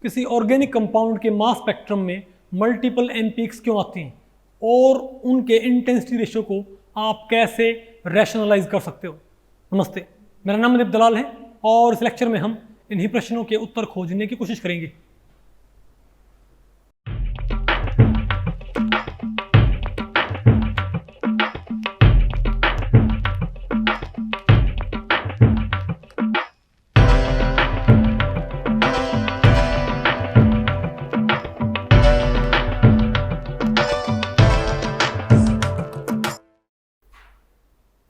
किसी organic compound के mass spectrum में मल्टीपल एन पीक्स क्यों आती हैं और उनके इंटेंसिटी रेशियो को आप कैसे रैशनलाइज कर सकते हो। नमस्ते, मेरा नाम मनदीप दलाल है और इस लेक्चर में हम इन्हीं प्रश्नों के उत्तर खोजने की कोशिश करेंगे।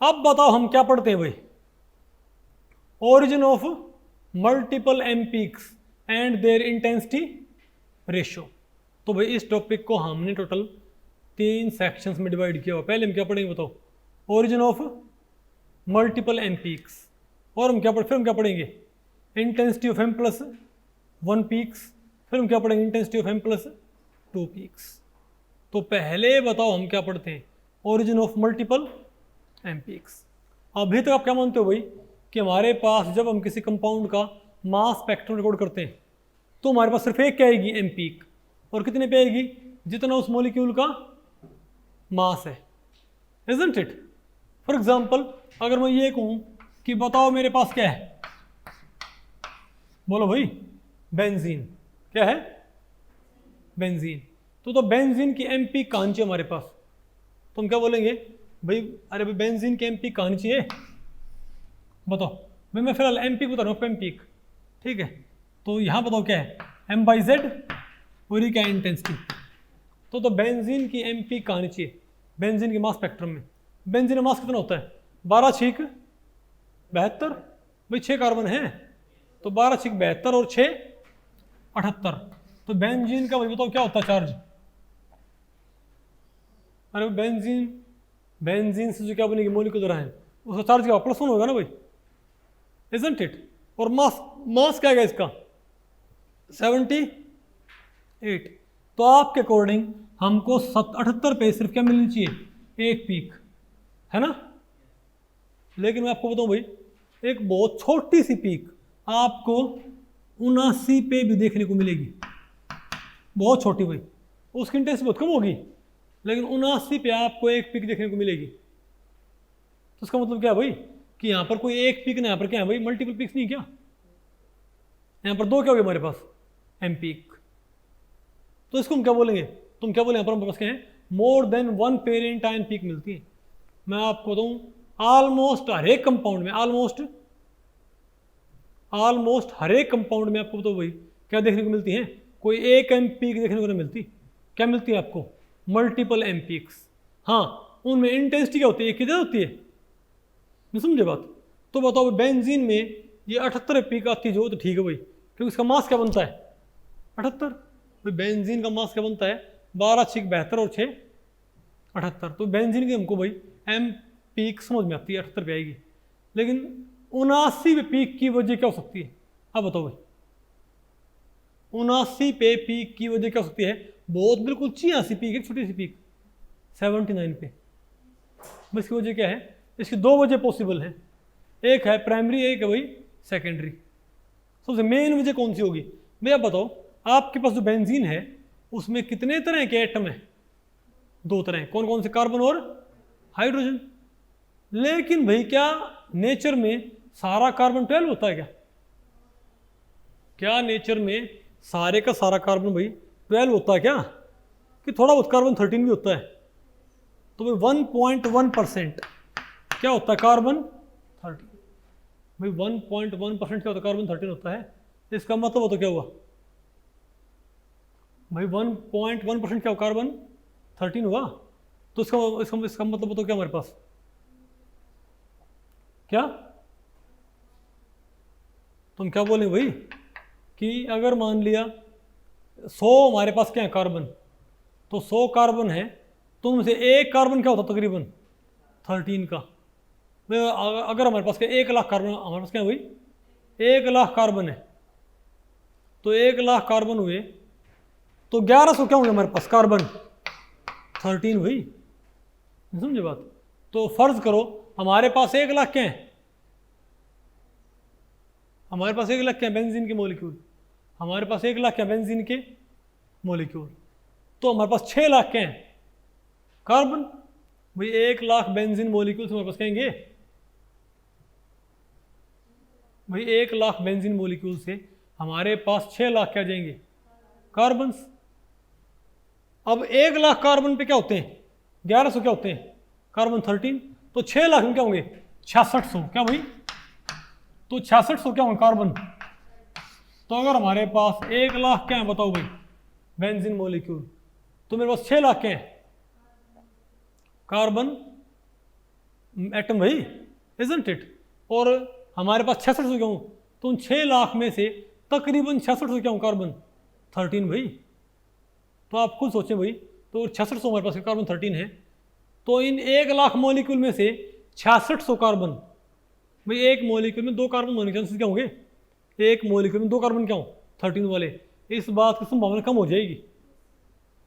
अब बताओ हम क्या पढ़ते हैं भाई, origin of multiple M peaks and their intensity ratio. तो भाई इस टॉपिक को हमने टोटल 3 सेक्शंस में डिवाइड किया हुआ। पहले हम क्या पढ़ेंगे बताओ, origin of multiple M peaks, और हम क्या फिर हम क्या पढ़ेंगे, intensity of M plus 1 peaks, फिर हम क्या पढ़ेंगे, intensity of M plus 2 peaks. तो पहले बताओ हम क्या पढ़ते हैं, origin of multiple M peaks. अभी तक आप क्या मानते हो भाई कि हमारे पास जब हम किसी कंपाउंड का मास स्पेक्ट्रम रिकॉर्ड करते हैं तो हमारे पास सिर्फ एक क्या आएगी, एम पीक, और कितने पे आएगी, जितना उस मॉलिक्यूल का मास है, इजंट इट। फॉर एग्जांपल अगर मैं ये कहूं कि बताओ मेरे पास क्या है, बोलो भाई, बेंजीन। क्या है, बेंजीन। तो बेंजीन की एम पीक कहां चाहिए हमारे पास, तो हम क्या बोलेंगे भाई, अरे भाई बेंजीन की एम पीक कहां चाहिए, बताओ भाई। मैं फिलहाल एम पीक बता रहा हूँ, एम पीक, ठीक है। तो यहाँ बताओ क्या है, एम बाई जेड, और ये क्या है, इंटेंसिटी। तो बेंजीन की एम पीक कहां चाहिए, बेंजीन के मास स्पेक्ट्रम में। बेंजीन का मास कितना होता है, 12 छीक 72, भाई 6 कार्बन है, तो 12 छीक 72 और 6 78। तो बेंजीन का भाई बताओ क्या होता है चार्ज, अरे बेंजीन से जो क्या बनेगी मॉलिक्यूल है उसका चार्ज क्या +1 होगा ना भाई, इजंट इट। और मास क्या है इसका, 78। तो आपके अकॉर्डिंग हमको 78 पे सिर्फ क्या मिलनी चाहिए, एक पीक, है ना। लेकिन मैं आपको बताऊं भाई, एक बहुत छोटी सी पीक आपको 79 पे भी देखने को मिलेगी, बहुत छोटी भाई, उसकी इंटेंसिटी बहुत कम होगी, लेकिन 79 पे आपको एक पीक देखने को मिलेगी। तो उसका मतलब क्या है भाई कि यहाँ पर कोई एक पीक ना, यहाँ पर क्या है भाई, मल्टीपल पीक्स नहीं, क्या यहाँ पर 2 क्या हो गए हमारे पास, एम पीक। तो इसको हम क्या बोलेंगे, तुम क्या बोले, यहाँ पर हमारे पास क्या है, more than 1 parent ion peak मिलती है। मैं आपको बताऊँ ऑलमोस्ट हर एक कंपाउंड में, ऑलमोस्ट हर एक कंपाउंड में आपको बताओ भाई क्या देखने को मिलती है, कोई एक एम पीक देखने को नहीं मिलती। क्या मिलती है आपको, मल्टीपल एम पीक्स। हाँ, उनमें इंटेंसिटी क्या होती है, किधर होती है, नहीं समझे बात। तो बताओ बेंजीन में ये 78 पीक आती जो, तो ठीक है भाई, क्योंकि इसका मास क्या बनता है, 78। भाई बेंजीन का मास क्या बनता है, 12 छीक 72 और 6 78। तो बेंजीन की हमको भाई एम पीक समझ में आती है, 78 पे आएगी। लेकिन 79 पीक की वजह क्या हो सकती है, अब बताओ भाई, 79 पे पीक की वजह क्या हो सकती है, बहुत बिल्कुल 86 पीक, एक छोटी सी पीक 79 पे। बस इसकी वजह क्या है, इसकी 2 वजह पॉसिबल है, एक है प्राइमरी, एक है भाई सेकेंडरी। सबसे मेन वजह कौन सी होगी भैया, बताओ आपके पास जो बेंजीन है उसमें कितने तरह के एटम है, 2 तरह, कौन कौन से, कार्बन और हाइड्रोजन। लेकिन भाई क्या नेचर में सारा कार्बन 12 होता है क्या नेचर में सारे का सारा कार्बन भाई 12 होता है क्या, कि थोड़ा बहुत कार्बन 13 भी होता है। तो भाई 1.1% क्या होता है, कार्बन 13। भाई 1.1% क्या होता है, कार्बन 13 होता है। इसका मतलब तो क्या हुआ भाई, 1.1% क्या हुआ, कार्बन 13 हुआ। तो इसका मतलब तो क्या हमारे पास, क्या तुम क्या बोले भाई कि अगर मान लिया 100 हमारे पास क्या है कार्बन, तो 100 कार्बन है, तो उनमें से एक कार्बन क्या होता तकरीबन 13 का। अगर हमारे पास क्या 1 लाख कार्बन, हमारे पास क्या है भाई 1 लाख कार्बन है, तो 1 लाख कार्बन हुए तो 1100 क्या होंगे हमारे पास, कार्बन 13 हुई, समझे बात। तो फर्ज करो हमारे पास 1 लाख क्या है, हमारे पास 1 लाख क्या है बेंजीन के मॉलिक्यूल, हमारे पास 1 लाख क्या बेंजीन के मॉलिक्यूल, तो हमारे पास 6 लाख क्या हैं कार्बन। भाई 1 लाख बेंजीन मॉलिक्यूल्स हमारे पास कहेंगे, भाई 1 लाख बेंजीन मॉलिक्यूल से हमारे पास 6 लाख क्या जाएंगे कार्बन। अब 1 लाख कार्बन पे क्या होते हैं 1100 क्या होते हैं कार्बन 13, तो 6 लाख में क्या होंगे 6600 क्या भाई, तो 6600 क्या होंगे कार्बन। तो अगर हमारे पास 1 लाख क्या है बताओ भाई बेंजीन मॉलिक्यूल, तो मेरे पास 6 लाख क्या है कार्बन एटम भाई, इजंट इट। और हमारे पास 6600 क्या हूँ, तो उन 6 लाख में से तकरीबन 6600 क्या हूँ कार्बन 13 भाई। तो आप खुद सोचें भाई, तो 6600 हमारे पास कार्बन 13 है, तो इन 1 लाख मॉलिक्यूल में से 6600 कार्बन, भाई एक मॉलिक्यूल में 2 कार्बन होने के चांसेस क्या होंगे, एक मॉलिक्यूल में 2 कार्बन क्या हो 13 वाले, इस बात की संभावना कम हो जाएगी।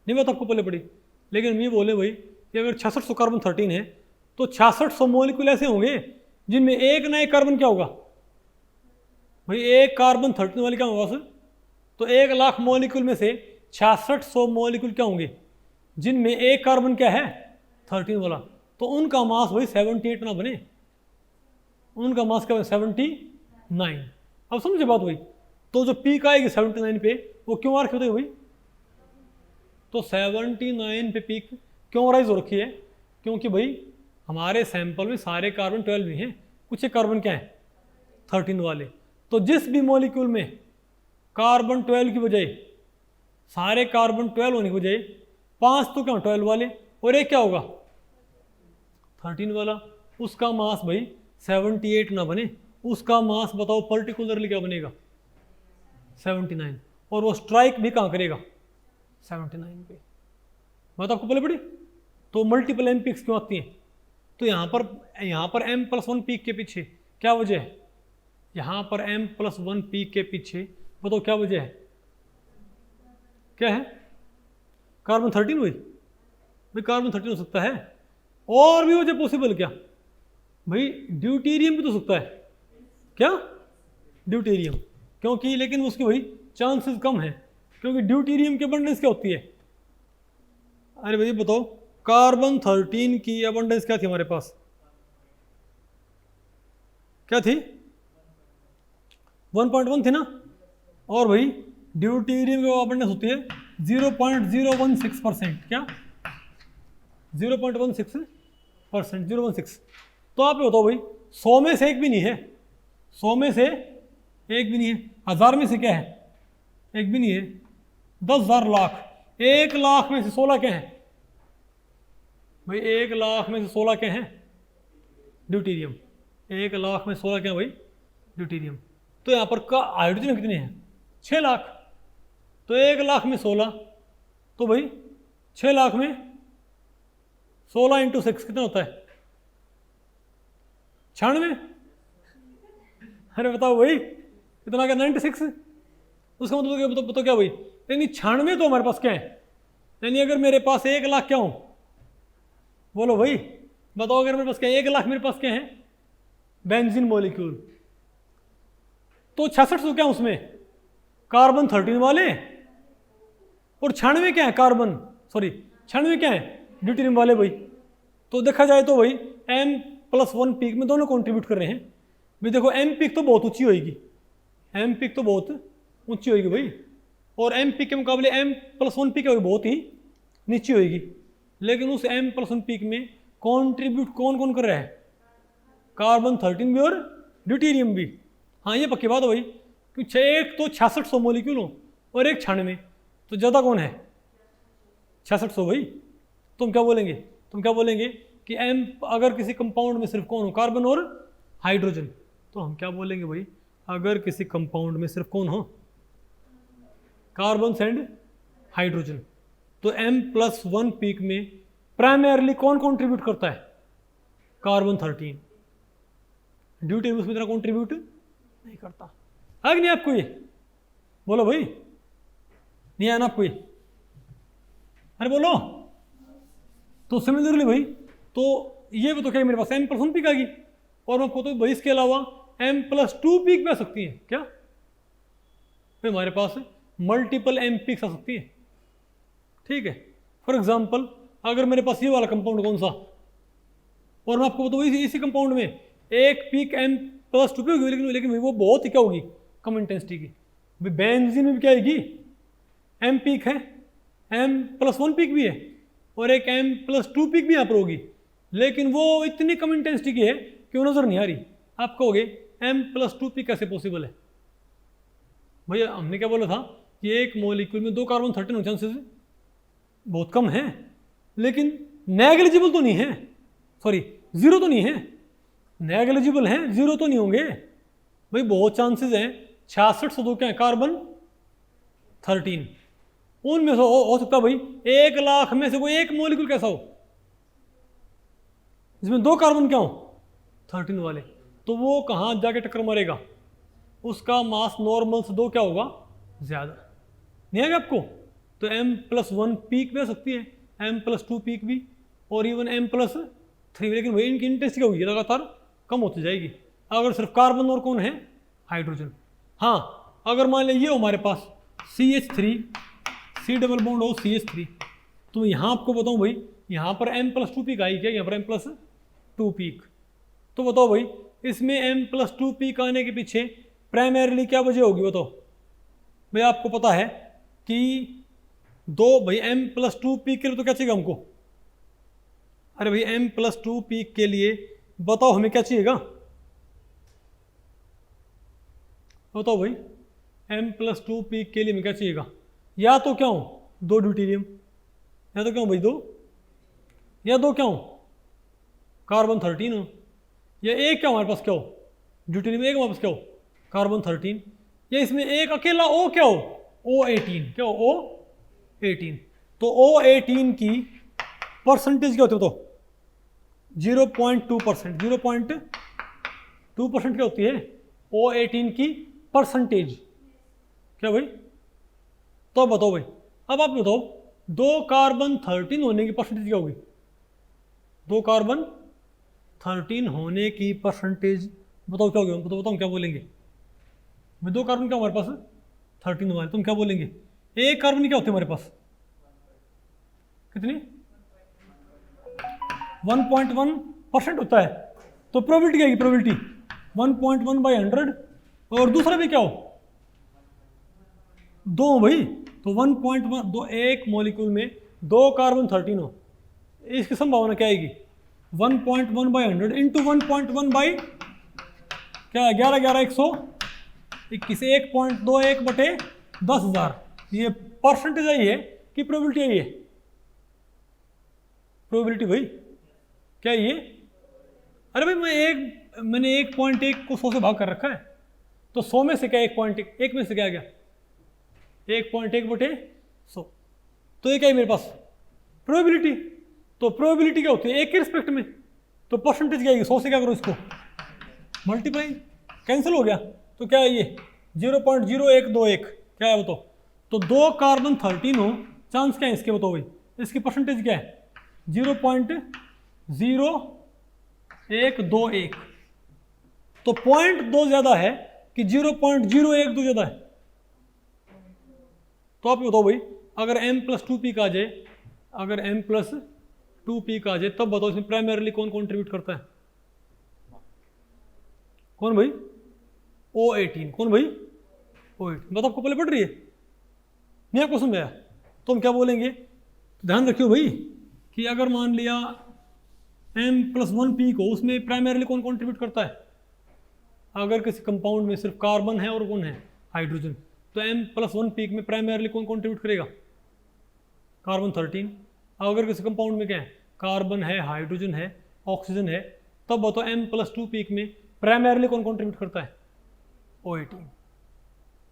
नहीं बात आपको पहले पड़ी, लेकिन हम ये बोले भाई कि अगर 6600 कार्बन 13 है तो 6600 मॉलिक्यूल ऐसे होंगे जिनमें एक ना एक कार्बन क्या होगा भाई, एक कार्बन 13 वाले क्या होगा सर, तो 1 लाख मॉलिक्यूल में से 6600 मॉलिक्यूल क्या होंगे जिनमें एक कार्बन क्या है 13 वाला, तो उनका मास भाई 78 ना बने, उनका मास क्या बने 79। अब समझे बात भाई, तो जो पीक आएगी 79 पे वो क्यों आ रखी होती है भाई, तो 79 पे पीक क्यों राइज हो रखी है, क्योंकि भाई हमारे सैंपल में सारे कार्बन 12 भी हैं, कुछ एक कार्बन क्या है 13 वाले, तो जिस भी मॉलिक्यूल में कार्बन 12 की बजाय सारे कार्बन 12 होने की बजाय 5 तो क्या 12 वाले और एक क्या होगा 13 वाला, उसका मास भाई 78 ना बने, उसका मास बताओ पर्टिकुलरली क्या बनेगा 79, और वो स्ट्राइक भी कहाँ करेगा 79 पे। बात आपको पहले पड़ी, तो मल्टीपल एम पीक्स क्यों आती हैं, तो यहाँ पर m+1 पीक के पीछे क्या वजह है, यहाँ पर m+1 पीक के पीछे बताओ क्या वजह है, क्या है कार्बन 13 भाई कार्बन 13 हो सकता है, और भी वजह पॉसिबल क्या भाई, ड्यूटेरियम भी तो सकता है, क्या ड्यूटेरियम, क्योंकि लेकिन उसकी भाई चांसेस कम है, क्योंकि ड्यूटेरियम की अबंडेंस क्या होती है, अरे भाई बताओ कार्बन 13 की अबंडेंस क्या थी हमारे पास, क्या थी 1.1 थी ना, और भाई ड्यूटेरियम की अबंडेंस होती है 0.016%, क्या 0.16%, 0.16। तो आप ये बताओ भाई 100 में से एक भी नहीं है, 100 में से एक भी नहीं है, 1000 में से क्या है एक भी नहीं है, 10,000 लाख, 1 लाख में से 16 क्या है भाई, 1 लाख में से 16 क्या है ड्यूटेरियम, 1 लाख में 16 क्या भाई ड्यूटेरियम। तो यहाँ पर का हाइड्रोजन कितने हैं 6 लाख, तो 1 लाख में 16, तो भाई 6 लाख में 16 × 6 कितना होता है 96, अरे बताओ भाई कितना क्या 96, उसका मतलब बताओ क्या भाई, यानी 96 तो हमारे पास क्या है, यानी अगर मेरे पास 1 लाख क्या हो बोलो भाई बताओ, अगर मेरे पास क्या 1 लाख मेरे पास क्या है बेंजीन मॉलिक्यूल, तो 6600 क्या उसमें कार्बन 13 वाले, और 96 क्या है कार्बन 96 क्या है ड्यूटेरियम वाले भाई। तो देखा जाए तो भाई m+1 पीक में दोनों कंट्रीब्यूट कर रहे हैं भाई, देखो m पीक तो बहुत ऊंची होगी, m पीक तो बहुत ऊंची होगी भाई, और m पीक के मुकाबले m+1 पीक बहुत ही नीची होगी, लेकिन उस m+1 पीक में कंट्रीब्यूट कौन कौन कर रहा है कार्बन 13 भी और ड्यूटेरियम भी। हाँ ये पक्की बात है भाई, क्योंकि एक तो 6600 मॉलिक्यूल हो और एक 96, तो ज़्यादा कौन है 6600 भाई। तुम क्या बोलेंगे कि m अगर किसी कंपाउंड में सिर्फ कौन हो कार्बन और हाइड्रोजन, तो हम क्या बोलेंगे भाई, अगर किसी कंपाउंड में सिर्फ कौन हो कार्बन एंड हाइड्रोजन, तो m+1 पीक में प्राइमरली कौन कंट्रीब्यूट करता है कार्बन 13, ड्यूटेरियम उसमें इतना कंट्रीब्यूट नहीं करता है कि नहीं, आपको ये बोलो भाई नहीं आना आपको ये, अरे बोलो। तो सिमिलरली भाई, तो ये भी तो क्या मेरे पास m+1 पीक आ गई, और मैं तो भाई इसके अलावा m+2 पीक भी आ सकती है क्या, भाई हमारे पास मल्टीपल एम पीक्स आ सकती है, ठीक है। फॉर एग्जाम्पल अगर मेरे पास ये वाला कंपाउंड कौन सा, और मैं आपको बताऊँ इसी कंपाउंड में एक peak M plus two P होगी, लेकिन वो बहुत ही क्या होगी, कम इंटेंसिटी की। भाई बेंजीन में भी क्या आएगी, एम पीक है, एम प्लस वन पीक भी है, और एक एम प्लस टू पीक भी यहाँ पर होगी, लेकिन वो इतनी कम इंटेंसिटी की है कि वो नज़र नहीं आ रही। आप कहोगे एम प्लस टू पीक कैसे पॉसिबल है? भैया हमने क्या बोला था कि एक मॉलिक्यूल में 2 कार्बन 13 होने चांसेस बहुत कम है, लेकिन नेग्लिजिबल तो नहीं है, सॉरी जीरो तो नहीं है, नेग्लिजिबल है, जीरो तो नहीं होंगे भाई, बहुत चांसेस हैं। 66 से 2 क्या है, कार्बन 13, उनमें से हो सकता है भाई 1 लाख में से कोई एक मॉलिक्यूल कैसा हो जिसमें 2 कार्बन क्या हो 13 वाले, तो वो कहाँ जाके टक्कर मारेगा, उसका मास नॉर्मल से 2 क्या होगा ज़्यादा, नहीं आएगा आपको। तो m प्लस 1 पीक भी आ सकती है, m प्लस 2 पीक भी, और इवन m प्लस 3, लेकिन वही इनकी इंटेंसिटी क्या होगी, लगातार कम होती जाएगी अगर सिर्फ कार्बन और कौन है, हाइड्रोजन। हाँ अगर मान लीजिए हमारे पास CH3 C डबल बॉन्ड हो CH3, तो यहाँ आपको बताऊँ भाई यहाँ पर m प्लस 2 पीक आई क्या, यहाँ पर m प्लस 2 पीक, तो बताओ भाई इसमें m प्लस 2 पीक आने के पीछे प्राइमरीली क्या वजह होगी बताओ। भाई आपको पता है कि भाई m प्लस 2 पीक के लिए तो क्या चाहिए हमको, अरे भाई m प्लस 2 पीक के लिए बताओ हमें क्या चाहिएगा, बताओ भाई m प्लस 2 पीक के लिए हमें क्या चाहिएगा, या तो क्या हो 2 ड्यूटेरियम, या तो क्या हो भाई 2, या 2 क्या हो कार्बन 13 हो, या एक क्या हमारे पास क्या हो ड्यूटेरियम, एक हमारे पास क्या हो कार्बन 13, या इसमें एक अकेला O क्या हो O18, क्या हो O18। तो O18 की परसेंटेज क्या होती है तो 0.2%, 0.2% क्या होती है O18 की परसेंटेज, क्या भाई, तो बताओ भाई, अब आप बताओ 2 कार्बन 13 होने की परसेंटेज क्या होगी, 2 कार्बन 13 होने की परसेंटेज बताओ क्या होगी, तो बताओ क्या बोलेंगे भाई, 2 कार्बन क्या हमारे पास 13 हमारे, तुम क्या बोलेंगे, एक कार्बन क्या होते हैं हमारे पास कितनी 1.1% होता है, तो प्रोबेबिलिटी क्या है, प्रोबेबिलिटी 1.1/100, और दूसरा भी क्या हो 2 भाई, तो 1.1, दो एक मॉलिक्यूल में 2 कार्बन 13 हो, इसकी संभावना क्या आएगी 1.1/100 इंटू 1.1 बाई क्या 11,121, 1.21/10,000, ये परसेंटेज आई है कि प्रोबेबिलिटी आई है, प्रोबेबिलिटी भाई क्या ये, अरे भाई मैंने 1.1 को 100 से भाग कर रखा है, तो 100 में से क्या 1.1, एक में से क्या आ गया 1.1/100, तो ये क्या है मेरे पास प्रोबेबिलिटी। तो प्रोबेबिलिटी क्या होती है एक के रिस्पेक्ट में, तो परसेंटेज क्या आएगी 100 से क्या करो इसको मल्टीप्लाई, कैंसिल हो गया, तो क्या है ये 0.0121, क्या है बताओ, तो 2 कार्बन 13 हो, चांस क्या है इसके बताओ भाई, इसकी परसेंटेज क्या है 0.0121, तो 0.2 ज़्यादा है कि 0.012 ज़्यादा है, तो आप बताओ भाई अगर m प्लस 2 पीक आ जाए, अगर m प्लस 2 पीक आ जाए तब बताओ इसमें प्राइमरीली कौन कंट्रीब्यूट करता है, कौन भाई O18, कौन भाई O18, बात आपको पहले पढ़ रही है नहीं आपको समझ आया, तो हम क्या बोलेंगे, तो ध्यान रखियो भाई कि अगर मान लिया m प्लस 1 पीक हो, उसमें प्राइमरीली कौन कंट्रीब्यूट करता है, अगर किसी कंपाउंड में सिर्फ कार्बन है और कौन है हाइड्रोजन, तो m प्लस 1 पीक में प्राइमरीली कौन कंट्रीब्यूट करेगा कार्बन 13, अगर किसी कंपाउंड में क्या है कार्बन है हाइड्रोजन है ऑक्सीजन है, तब बताओ m प्लस 2 पीक में प्राइमरीली कौन कंट्रीब्यूट करता है O18,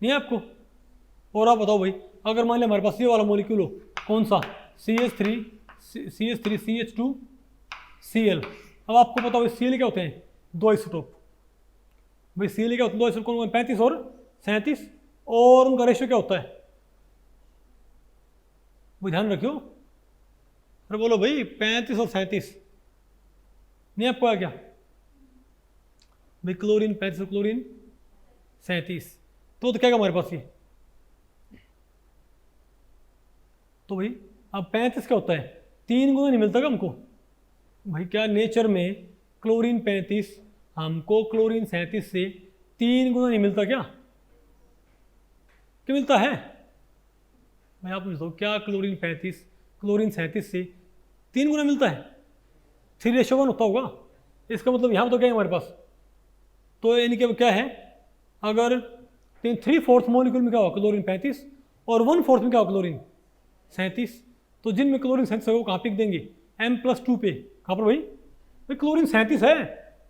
नहीं है आपको। और आप बताओ भाई अगर मान लिया हमारे पास ये वाला मॉलिक्यूल हो कौन सा CH3 CH2 Cl, अब आपको पता हो Cl क्या होते हैं 2 आइसोटोप, भाई Cl क्या होते हैं 2 आइसोटोप कौन 35 और 37, और उनका रेशियो क्या होता है वो ध्यान रखियो, अरे बोलो भाई 35 और 37, नहीं आपको आ क्या भाई क्लोरीन 35 और क्लोरीन 37, तो क्या हमारे पास ये तो भाई अब 35 क्या होता है, 3 गुना नहीं मिलता क्या हमको भाई, क्या नेचर में क्लोरीन 35 हमको क्लोरीन 37 से 3 गुना नहीं मिलता क्या मिलता है भाई, आप पूछो क्या क्लोरीन 35 क्लोरीन 37 से 3 गुना मिलता है, 3:1 होता होगा। इसका मतलब यहाँ तो क्या है हमारे पास, तो यानी कि क्या है, अगर 3/4 मॉलिक्यूल में क्या होगा क्लोरीन 35 और 1/4 में क्या होगा क्लोरीन 37, तो जिनमें क्लोरीन 37 है वो कहाँ पिक देंगे, M+2 पे। कहाँ पर भाई क्लोरीन 37 है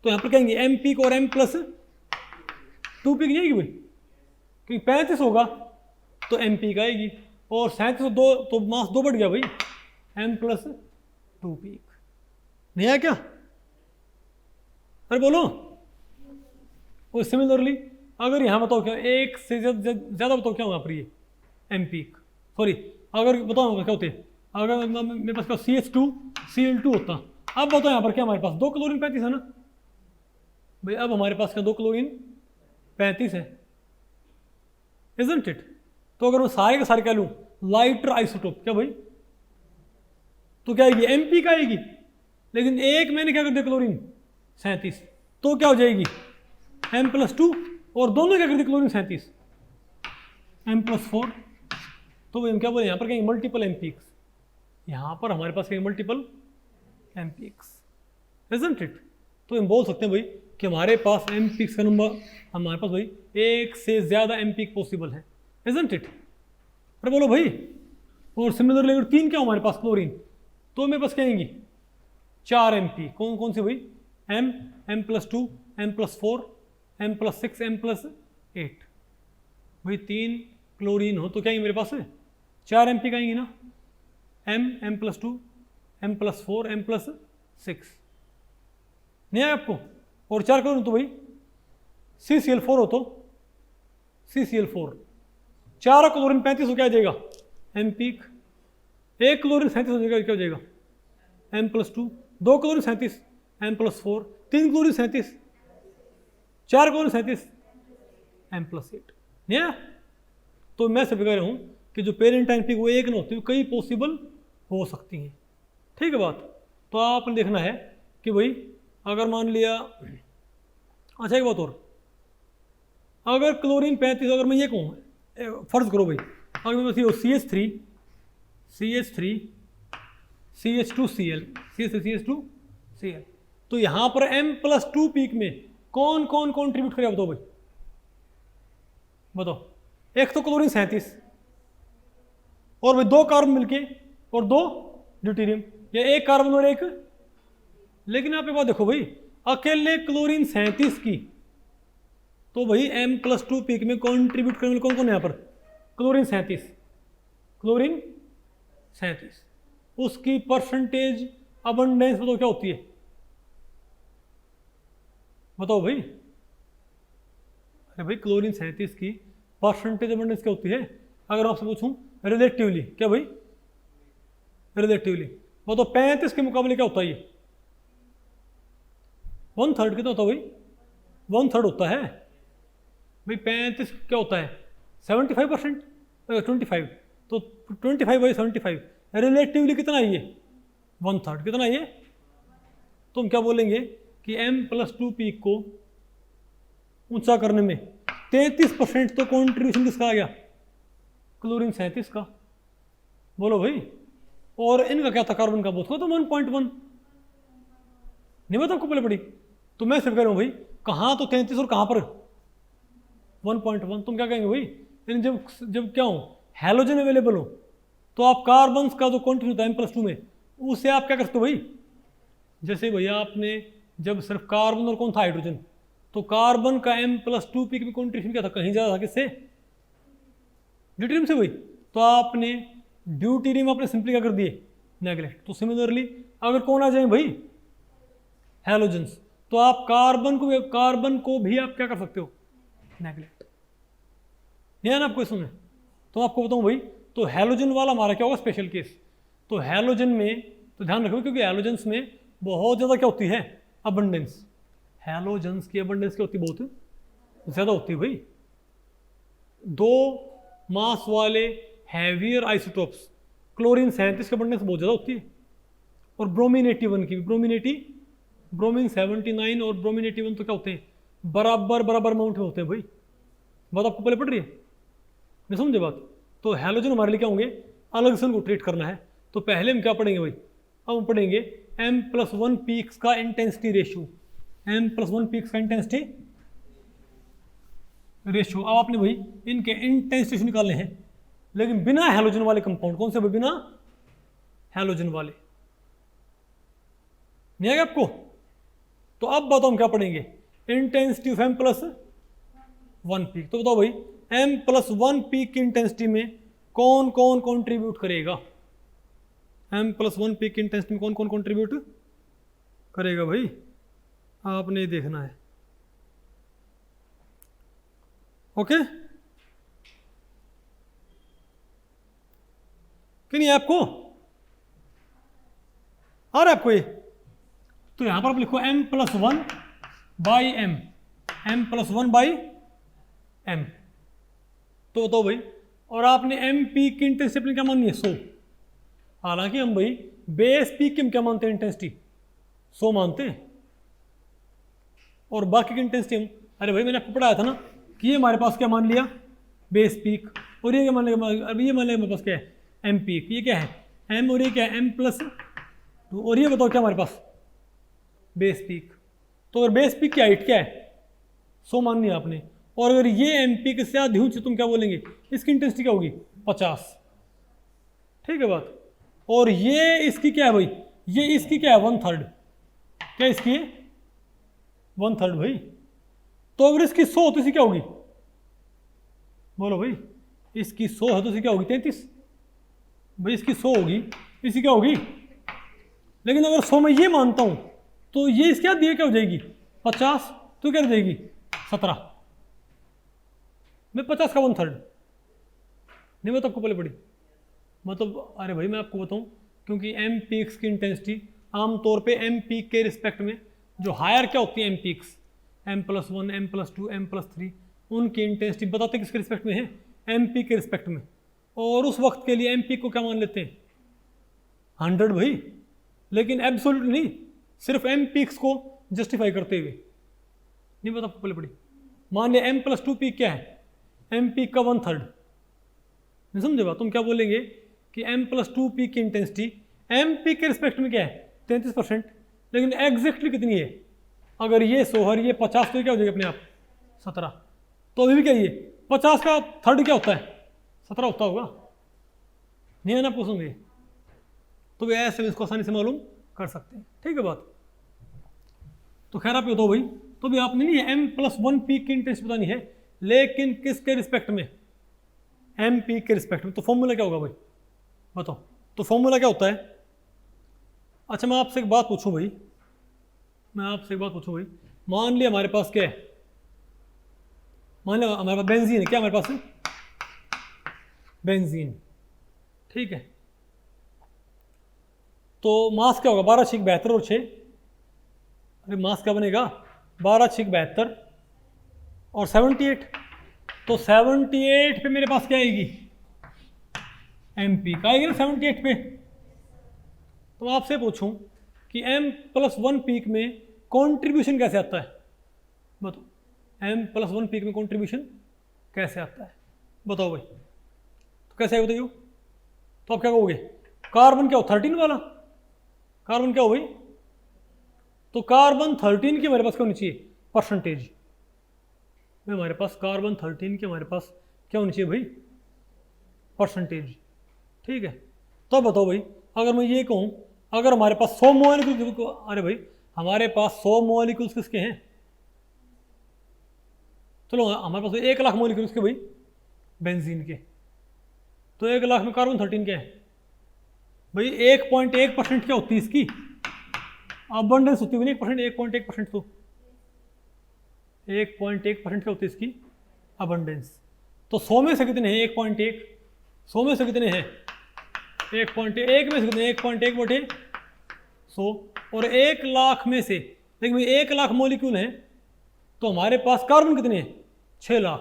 तो यहाँ पर कहेंगे M पिक और M+2 पिक जाएगी भाई, क्योंकि 35 होगा तो M पिक आएगी और 37 2 तो मास 2 बढ़ गया भाई, M+2 पिक नहीं आया क्या, अरे बोलो। और सिमिलरली अगर यहाँ बताओ क्या, एक से ज़्यादा बताओ क्या होगा पर ये M पिक, सॉरी अगर बताओ क्या होते हैं, अगर मेरे पास क्या CH2Cl2 होता, अब बताओ यहाँ पर क्या हमारे पास 2 क्लोरीन 35 है ना भाई, अब हमारे पास क्या 2 क्लोरीन 35 है, इजंट इट। तो अगर मैं सारे के सारे क्या लूँ लाइटर आइसोटोप, क्या भाई तो क्या आएगी MP का आएगी, लेकिन एक मैंने क्या कर दिया क्लोरीन 37 तो क्या हो जाएगी M+2, और दोनों क्या कर दिया क्लोरीन 37 M+4, तो हम क्या बोले यहाँ पर कहेंगे मल्टीपल MPX, यहाँ पर हमारे पास कहेंगे मल्टीपल MPX, इजंट इट। तो हम बोल सकते हैं भाई कि हमारे पास MPX का नंबर, हमारे पास भाई एक से ज़्यादा MPX पॉसिबल है, इजंट इट। अरे बोलो भाई, और सिमिलरली अगर 3 क्या हमारे पास क्लोरीन, तो मेरे पास कहेंगी 4 MP, कौन कौन से भाई, M+2 M+4 M+6 M+8, भाई 3 क्लोरीन हो तो क्या मेरे पास है 4 MP का आएंगी ना, M+2 M+4 M+6 नहीं है आपको, और 4 क्लोरीन तो भाई CCl4 हो तो CCl4, 4 क्लोरीन 35 हो क्या आ जाएगा MP, 1 क्लोरीन 37 हो जाएगा, क्या हो जाएगा M+2, 2 chlorine 37 M+4, 3 chlorine 37, 4 chlorine 37 M+8 नहीं है। तो मैं सब कह रहा हूँ कि जो पेरेंट एनपी वो एक ना होती है, कई पॉसिबल हो सकती हैं, ठीक है बात। तो आपने देखना है कि भाई अगर मान लिया, अच्छा एक बात और, अगर क्लोरीन 35 अगर मैं ये कहूँ, फर्ज करो भाई अगर मैं बस CH3 CH2Cl CH2Cl, तो यहाँ पर M+2 पीक में कौन कौन कॉन्ट्रीब्यूट करेगा बताओ भाई, बताओ। एक तो क्लोरीन 37 और भाई 2 कार्बन मिलके और 2 ड्यूटेरियम, या 1 कार्बन और 1, लेकिन आप एक बात देखो भाई, अकेले क्लोरीन 37 की तो भाई M+2 पीक में कॉन्ट्रीब्यूट करने वाले कौन कौन है यहाँ पर, क्लोरीन 37, उसकी परसेंटेज अबंडेंस बताओ क्या होती है, बताओ भाई। अरे भाई क्लोरीन 37 की परसेंटेज अबंडेंस क्या होती है, अगर आपसे पूछूं रिलेटिवली, क्या भाई रिलेटिवली, वो तो 35 के मुकाबले क्या होता है ये 1/3 कितना होता है भाई, 1/3 होता है भाई। 35 क्या होता है 75%, 25, तो 25/75 रिलेटिवली कितना है ये 1/3, कितना है ये। तो हम क्या बोलेंगे कि M+2 पीक को ऊंचा करने में 33% तो कॉन्ट्रीब्यूशन किसका आ गया, क्लोरीन 37 का, बोलो भाई। और इनका क्या था कार्बन का, बोथ का तो 1.1 नहीं बता आपको पहले पड़ी, तो मैं सिर्फ कह रहा हूँ भाई कहाँ तो 33 और कहाँ पर 1.1। तुम क्या कहेंगे भाई, इन जब क्या हो हैलोजन अवेलेबल हो तो आप कार्बन का जो कॉन्ट्रीब्यूट होता है M+2 में, उससे आप क्या कर सकते हो भाई, जैसे भैया आपने जब सिर्फ कार्बन और कौन था हाइड्रोजन, तो कार्बन का M+2 पीक में कॉन्ट्रीब्यूशन क्या था, कहीं ज़्यादा था किससे, ड्यूटेरियम से भाई, तो आपने ड्यूटेरियम आपने सिंपली क्या कर दिए नेगलेक्ट। तो सिमिलरली अगर कौन आ जाए भाई हैलोजन्स, तो आप कार्बन को भी आप क्या कर सकते हो नेगलेक्ट, नहीं है ना आपको इसमें। तो आपको बताऊं भाई, तो हैलोजन वाला हमारा क्या होगा स्पेशल केस, तो हैलोजन में तो ध्यान रखो क्योंकि हैलोजन्स में बहुत ज़्यादा क्या होती है अबंडेंस, हैलोजन्स की अबंडेंस क्या होती है बहुत ज़्यादा होती है भाई। 2 मास वाले हैवियर आइसोटोप्स क्लोरीन 37 की अबंडेंस बहुत ज़्यादा होती है, और ब्रोमीन 81 की भी। ब्रोमीन 79 और ब्रोमीन 81 तो क्या होते हैं, बराबर अमाउंट में होते हैं भाई। बात आपको पहले पड़ रही है, नहीं समझे बात? तो हैलोजन हमारे लिए क्या होंगे, अलग से उनको ट्रीट करना है। तो पहले हम क्या पढ़ेंगे भाई, अब हम पढ़ेंगे M+1 पीक्स का इंटेंसिटी रेशियो। M+1 पीक्स का इंटेंसिटी रेशियो। अब आपने भाई इनके इंटेंसिटी निकालने हैं, लेकिन बिना हैलोजन वाले कंपाउंड। कौन से भाई, बिना हैलोजन वाले। नहीं आएगा आपको? तो अब बताओ हम क्या पढ़ेंगे, इंटेंसिटी ऑफ M+1 पीक। तो बताओ भाई M+1 पीक की इंटेंसिटी में कौन कौन कंट्रीब्यूट करेगा? M+1 पीक की इंटेंसिटी में कौन कौन कंट्रीब्यूट करेगा भाई, आपने देखना है। ओके, कि नहीं आपको आ रहा है आपको ये? तो यहां पर आप लिखो M+1 बाई M, M+1/m। तो बताओ भाई, और आपने M पीक की इंटेंसिटी क्या माननी है, 100। हालांकि हम भाई बेस पीक की हम क्या मानते हैं, इंटेंसिटी 100 मानते हैं, और बाकी की इंटेंसिटी हम, अरे भाई मैंने आपको पढ़ाया था ना कि ये हमारे पास क्या मान लिया, बेस पीक, और ये क्या मान लिया, अभी ये मान लिया हमारे पास क्या है, M पीक। ये क्या है, M, और ये क्या है, M+2, और ये बताओ क्या हमारे पास, बेस पीक। तो अगर बेस पीक की हाइट क्या है, 100 माननी है आपने, और अगर ये M पीक से ज़्यादा ऊंची, तुम क्या बोलेंगे, इसकी इंटेंसिटी क्या होगी, 50। ठीक है बात। और ये इसकी क्या है भाई, ये इसकी क्या है, 1/3। क्या इसकी है, 1/3 भाई। तो अगर इसकी 100 तो इसकी क्या होगी, बोलो भाई, इसकी 100 है तो इसकी क्या होगी, 33 भाई। इसकी 100 होगी, इसकी क्या होगी, लेकिन अगर 100 में ये मानता हूं तो ये इसके साथ ये क्या हो जाएगी, 50, तो क्या हो जाएगी, 17 में 50 का 1/3। नहीं बता आपको पहले पड़ी, मतलब अरे भाई मैं आपको बताऊं, क्योंकि M पीक्स की इंटेंसिटी आमतौर पे M पीक के रिस्पेक्ट में जो हायर क्या होती है, M peaks, M+1, M+2, M+3, उनकी इंटेंसिटी बताते किसके रिस्पेक्ट में है, M पीक के रिस्पेक्ट में। और उस वक्त के लिए M पीक को क्या मान लेते हैं, 100 भाई, लेकिन एब्सोल्यूट नहीं, सिर्फ M पीक्स को जस्टिफाई करते हुए। नहीं बता आपको पहले पड़ी। मान लिया M+2 पीक क्या है, M पीक का 1/3। नहीं समझे बात? तुम क्या बोलेंगे कि M+2 पीक की इंटेंसिटी M पीक के रिस्पेक्ट में क्या है, 33%, लेकिन एग्जैक्टली कितनी है, अगर ये 100 और ये 50 तो क्या हो जाएगा अपने आप, 17। तो अभी भी क्या, ये 50 का थर्ड क्या होता है, 17 होता होगा, नहीं है ना, पूछूंगे। तो वे ऐसे इसको आसानी से मालूम कर सकते हैं। ठीक है बात। तो खैर आप ये बताओ भाई, तो भी आपने नहीं M+1 पीक की इंटेंसिटी बतानी है, लेकिन किसके रिस्पेक्ट में, M पीक के रिस्पेक्ट में। तो फॉर्मूला क्या होगा भाई, बताओ। तो फॉर्मूला क्या होता है, अच्छा मैं आपसे एक बात पूछूं भाई, मान लिया हमारे पास क्या है, मान लिया हमारे पास बेंजीन है, क्या हमारे पास है, बेंजीन। ठीक है, तो मास क्या होगा, 12×72 और 6, अरे मास क्या बनेगा, 12×72 और 78। तो 78 पे मेरे पास क्या आएगी, M पीक आएगी ना 78 पे। तो आपसे पूछूं कि M+1 पीक में कंट्रीब्यूशन कैसे आता है, बताओ। M+1 पीक में कंट्रीब्यूशन कैसे आता है, बताओ भाई। तो कैसे है बताइए। तो आप क्या कहोगे, कार्बन क्या हो, 13 वाला, कार्बन क्या हो भाई, तो कार्बन 13 की हमारे पास क्या होनी चाहिए, परसेंटेज में, हमारे पास कार्बन 13 की हमारे पास क्या होनी चाहिए भाई, परसेंटेज। ठीक है, तो बताओ भाई, अगर मैं ये कहूँ, अगर हमारे पास 100 मॉलिक्यूल्स, अरे भाई हमारे पास 100 मॉलिक्यूल्स किसके हैं, चलो हमारे पास 1 लाख मॉलिक्यूल्स के भाई बेंजीन के, तो 1 लाख में कार्बन 13 क्या है भाई, 1.1% क्या होती है इसकी अबंडेंस होती है, 1.1% तो 1.1% क्या होती है इसकी अबंडेंस। तो 100 में से कितने हैं, 1.1, 100 में से कितने हैं, 1.1 में से कितने, 1.1/100, और 1 लाख में से, लेकिन भाई 1 लाख मॉलिक्यूल हैं, तो हमारे पास कार्बन कितने हैं, 6 लाख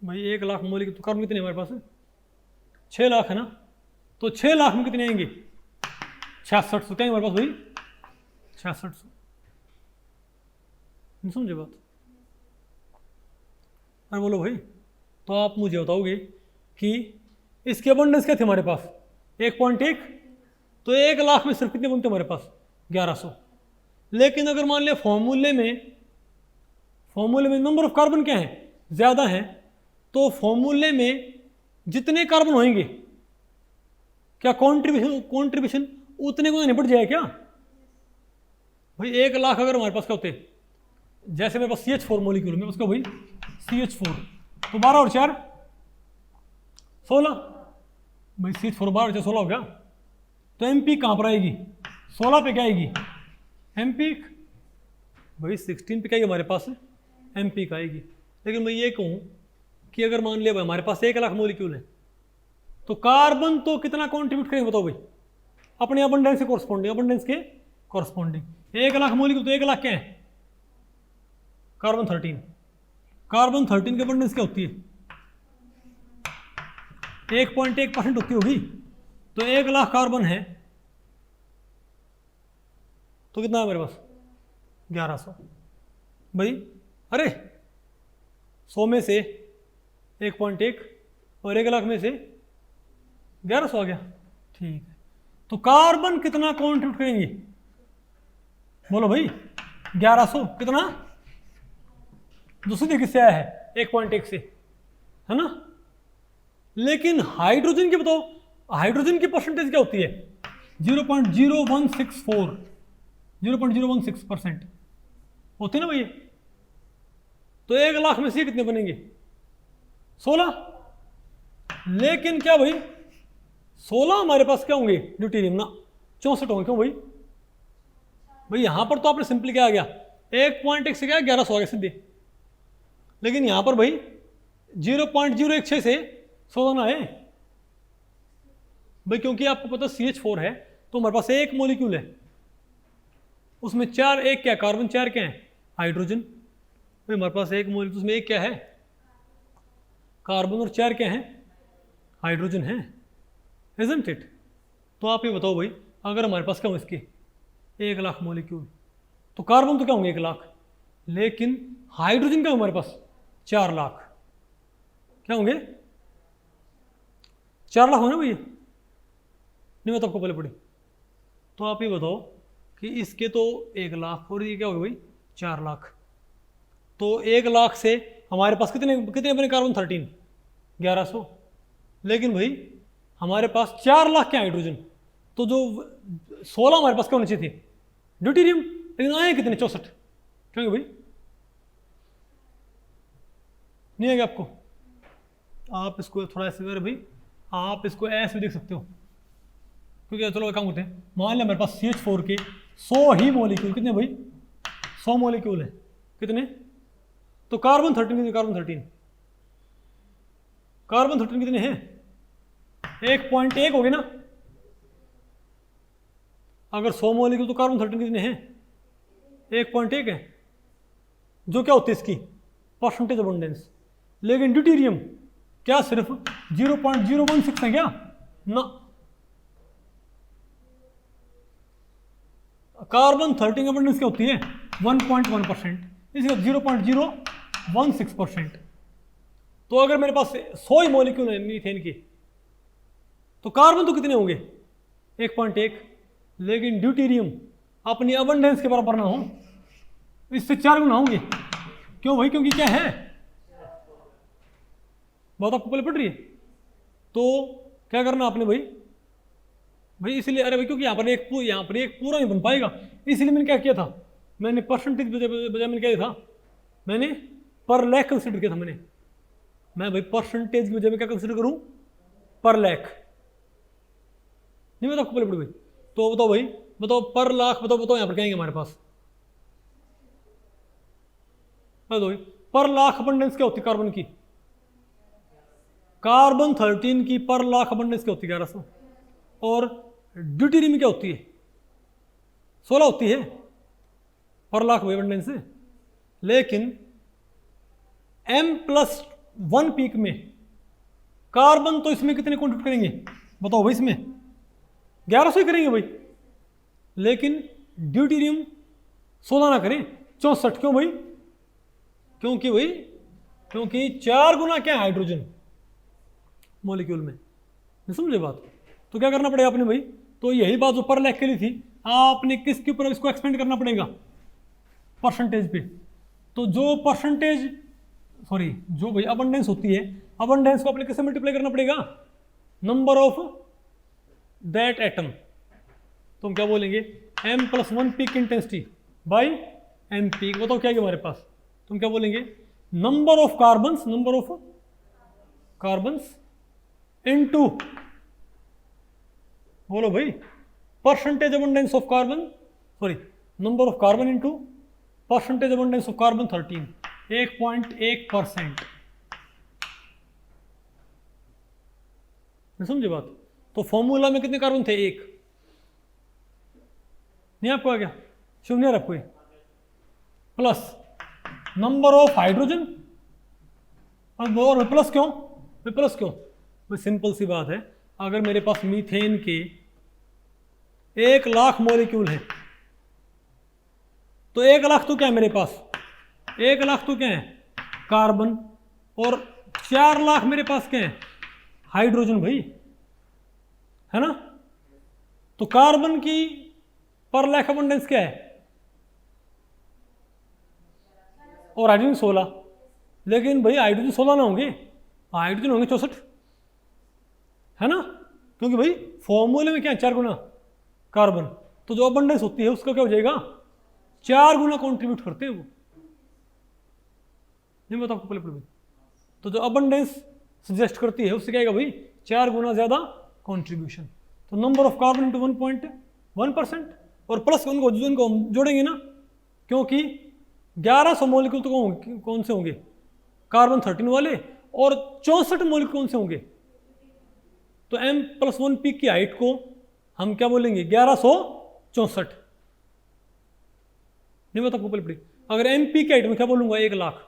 भाई। 1 लाख मॉलिक्यूल, तो कार्बन कितने हमारे पास, 6 लाख है ना। तो 6 लाख में कितने आएंगे? 6600। क्या है हमारे पास भाई? 6600। नहीं समझे बात? अरे बोलो भाई। तो आप मुझे बताओगे कि इसके अबंडेंस क्या थे हमारे पास? 1.1। तो 1 लाख में सिर्फ कितने बनते हमारे पास? 1100। लेकिन अगर मान लिया फॉर्मूले में नंबर ऑफ कार्बन क्या है? ज़्यादा है, तो फॉर्मूले में जितने कार्बन होंगे क्या कॉन्ट्रीब्यूशन उतने को निपट जाए क्या भाई? 1 लाख अगर हमारे पास क्या होते, जैसे मेरे पास CH4 मॉलिक्यूल में उसका भाई CH4, तो 12 और 4 16 भाई। CH4 12 और 4 16 हो गया। तो MP कहाँ पर आएगी? 16 पे क्या आएगी? MP भाई 16 पे क्या आएगी हमारे पास? MP का आएगी। लेकिन मैं ये कहूँ कि अगर मान लिया भाई हमारे पास 1 लाख मॉलिक्यूल है, तो कार्बन तो कितना कॉन्ट्रीब्यूट करेंगे बताओ भाई? अपने अबंडेंस के कॉरस्पॉन्डिंग 1 लाख मॉलिक्यूल, तो 1 लाख क्या है? कार्बन 13 की अबंडेंस क्या होती है? 1.1% होती होगी। तो 1 लाख कार्बन है तो कितना है मेरे पास? 1100 भाई। अरे 100 में से 1.1 और 1 लाख में से 1100 आ गया। ठीक है। तो कार्बन कितना कॉन्ट्रीब्यूट करेंगे? बोलो भाई। 1100 कितना? दूसरी किससे आया है? 1.1 से, है ना? लेकिन हाइड्रोजन की बताओ, हाइड्रोजन की परसेंटेज क्या होती है? 0.01% होती है ना भाई। तो 1 लाख में से कितने बनेंगे? 16। लेकिन क्या भाई 16 हमारे पास क्या होंगे? ड्यूटेरियम ना 64 होंगे। क्यों भाई? भाई यहां पर तो आपने सिंपली क्या आ गया? 1.1 से क्या 1100 आ गया सीधे। लेकिन यहां पर भाई 0.016 से 16 ना है भाई, क्योंकि आपको पता CH4 है तो हमारे पास एक मॉलिक्यूल है, उसमें 4 एक क्या कार्बन, 4 क्या है? हाइड्रोजन। भाई हमारे पास एक मॉलिक्यूल, उसमें एक क्या है? कार्बन, और 4 क्या है? हाइड्रोजन है, इजंट इट? तो आप ये बताओ भाई, अगर हमारे पास क्या हो इसके 1 लाख मॉलिक्यूल, तो कार्बन तो क्या होंगे 1 लाख, लेकिन हाइड्रोजन क्या हमारे पास 4 लाख। क्या होंगे? 4 लाख होना भैया? नहीं मैं तो आपको पहले पढ़ी। तो आप ये बताओ कि इसके तो 1 लाख और ये क्या होगा भाई 4 लाख। तो 1 लाख से हमारे पास कितने कितने बने कार्बन? 13, 1100। लेकिन भाई हमारे पास 4 लाख क्या हाइड्रोजन, तो जो 16 हमारे पास क्या होने चाहिए थे? ड्यूटेरियम। लेकिन आए कितने? 64। क्यों भाई? नहीं आएगा आपको? आप इसको थोड़ा ऐसे करें भाई, आप इसको ऐसे भी देख सकते हो, क्योंकि चलो काम करते हैं। मान लिया मेरे पास CH4 के 100 ही मॉलिक्यूल, कितने भाई? 100 मॉलिक्यूल है। कितने? तो कार्बन 13 कितने? कार्बन 13 कितने हैं? 1.1 हो गए ना। अगर 100 मॉलिक्यूल तो कार्बन 13 कितने हैं? 1.1 है, जो क्या होती है इसकी परसेंटेज अबंडेंस। लेकिन ड्यूटेरियम क्या सिर्फ 0.016 है क्या? ना। कार्बन 13 अबंडेंस क्या होती है? 1.1%, इसका 0.016%। तो अगर मेरे पास 100 ही मॉलिक्यूल है मीथेन की, तो कार्बन तो कितने होंगे? 1.1। लेकिन ड्यूटेरियम अपनी अबंडेंस के बराबर ना हो, इससे 4 गुना होंगे। क्यों भाई? क्योंकि क्या है, बात आपको पहले पड़ रही है। तो क्या करना आपने भाई? इसलिए अरे भाई क्योंकि यहाँ पर एक पूरा नहीं बन पाएगा, इसलिए मैंने क्या किया था? मैंने परसेंटेज बजाय मैंने क्या था? मैंने पर लैख कंसिडर किया था। मैं भाई परसेंटेज की वजह में क्या कंसिडर करूं? पर लैख। नहीं बताओ आपको पहले पड़ी भाई। तो बताओ भाई, बताओ पर लाख, बताओ यहाँ पर क्या हमारे पास? बताओ भाई पर लाख अबंडेंस क्या होती कार्बन की? कार्बन 13 की पर लाख अबंडेंस क्या होती है? 1100। और ड्यूटेरियम क्या होती है? 16 होती है पर लाख अबंडेंस से। लेकिन M+1 पीक में कार्बन तो इसमें कितने कंट्रीब्यूट करेंगे? बताओ भाई, इसमें 1100 ही करेंगे भाई, लेकिन ड्यूटेरियम 16 ना करें, 64। क्यों भाई? क्योंकि 4 गुना क्या है हाइड्रोजन मॉलिक्यूल में, नहीं समझे बात? तो क्या करना पड़ेगा आपने भाई? तो यही बात ऊपर लिख के ली थी, आपने किसके ऊपर इसको एक्सपेंड करना पड़ेगा? परसेंटेज पे। तो जो परसेंटेज, सॉरी, जो भाई अबंडेंस होती है, अबंडेंस को आपने किससे मल्टीप्लाई करना पड़ेगा? Number of that atom. तो हम क्या बोलेंगे? m+1 peak intensity by M peak. बताओ क्या है हमारे पास? तुम क्या बोलेंगे? नंबर ऑफ कार्बन्स इनटू, बोलो भाई, percentage abundance of carbon, sorry, number of carbon into percentage abundance of carbon 13, 1.1%। समझे बात? तो फॉर्मूला में कितने कार्बन थे? 1। नहीं आपको आ गया? शुभ नहीं आपको? प्लस नंबर ऑफ हाइड्रोजन, और प्लस क्यों? प्लस क्यों? भाई सिंपल सी बात है, अगर मेरे पास मीथेन के 1 लाख मॉलिक्यूल है, तो 1 लाख तो क्या है मेरे पास? 1 लाख तो क्या है? कार्बन। और 4 लाख मेरे पास क्या है? हाइड्रोजन भाई, है ना? तो कार्बन की पर लाख अबंडेंस क्या है? और हाइड्रोजन 16। लेकिन भाई हाइड्रोजन 16 ना होंगे, हाइड्रोजन होंगे 64, है ना? क्योंकि भाई फॉर्मूले में क्या है? 4 गुना कार्बन। तो जो अबंडेंस होती है उसका क्या हो जाएगा? 4 गुना कॉन्ट्रीब्यूट करते हैं वो। नहीं बताओ आपको पहले? तो जो अबंडेंस सजेस्ट करती है उससे क्या आएगा भाई? 4 गुना ज्यादा कॉन्ट्रीब्यूशन। तो नंबर ऑफ कार्बन इंटू 1.1%, और प्लस उनको हम जोड़ेंगे ना, क्योंकि 1100 मॉलिक्यूल तो कौन से होंगे? कार्बन 13 वाले। और 64 मॉलिक्यूल कौन से होंगे? तो m+1 पीक की हाइट को हम क्या बोलेंगे? 1164। नहीं बता आपको पहले? अगर एम पी की हाइट में क्या बोलूंगा? 1 लाख।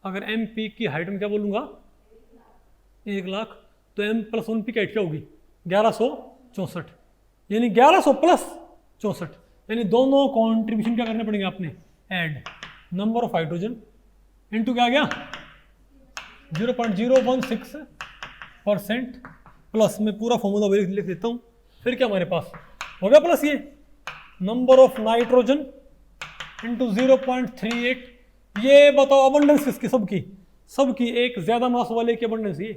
अगर एम पी की हाइट में क्या बोलूंगा? 1 लाख। तो m+1 पी की हाइट क्या होगी? 1164। यानी 1100 प्लस 64, यानी दोनों कॉन्ट्रीब्यूशन क्या करने पड़ेंगे आपने? Add. Number of hydrogen into क्या आ गया? 0.016%, प्लस में पूरा फॉर्मूला लिख देता हूं। फिर क्या हमारे पास हो गया? प्लस ये नंबर ऑफ नाइट्रोजन इंटू 0.38। ये बताओ अबंडेंस किसकी? सबकी एक ज्यादा मास वाले की अबंडेंस। ये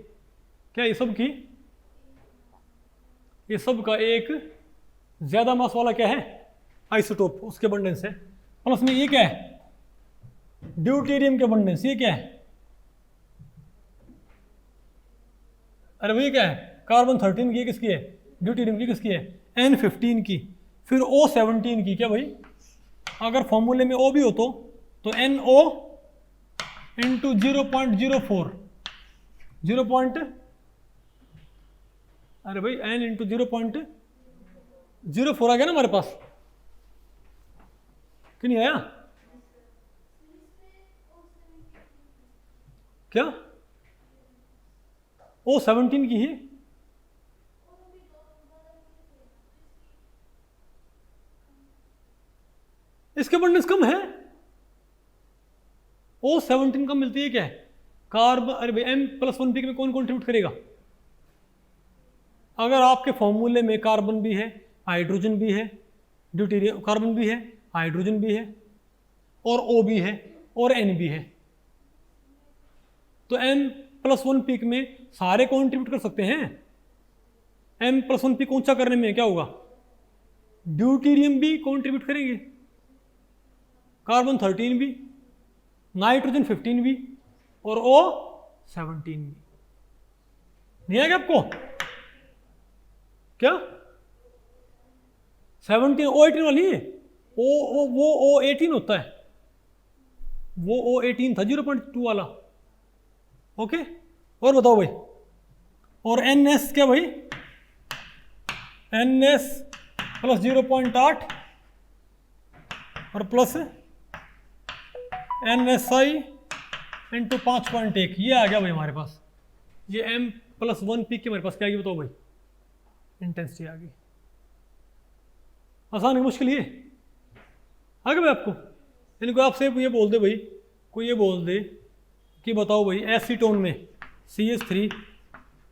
क्या? ये सबकी, ये सबका एक ज्यादा मास वाला क्या है? आइसोटोप, उसके अबंडेंस है। प्लस में ये क्या है? ड्यूटेरियम के अबंडेंस। ये क्या है? अरे भैया क्या है? कार्बन 13 की किसकी है? ड्यूटेरियम की। किसकी है? N15 की। फिर O17 की। क्या भाई? अगर फॉर्मूले में O भी हो तो NO इंटू 0.04, अरे भाई N इंटू 0.04 आ गया ना हमारे पास? कि नहीं आया? क्या? O17 की ही। इसके अबंडेंस कम है। O17 कम मिलती है। क्या है? कार्बन। अरे भाई m+1 पीक में कौन कॉन्ट्रीब्यूट करेगा? अगर आपके फॉर्मूले में कार्बन भी है, हाइड्रोजन भी है, ड्यूटेरियम, कार्बन भी है, हाइड्रोजन भी है, और O भी है, और N भी है, तो m+1 पीक में सारे कॉन्ट्रीब्यूट कर सकते हैं। m+1 पीक ऊंचा करने में क्या होगा? ड्यूटेरियम भी कॉन्ट्रीब्यूट करेंगे, कार्बन 13 भी, नाइट्रोजन 15 भी, और O17 भी। नहीं आएगा आपको? क्या 17 O18 वाली है? वो O18 होता है, वो O18 था 0.2 वाला। ओके, और बताओ भाई, और NS क्या भाई? NS प्लस 0.8 और प्लस NSI इंटू 5.1। ये आ गया भाई हमारे पास। ये m+1 पीक की हमारे पास क्या आएगी? बताओ भाई। इंटेंसिटी आ गई। आसान है मुश्किल ये आगे भाई आपको, यानी कोई आपसे ये बोल दे भाई, कोई ये बोल दे कि बताओ भाई एसीटोन में CH3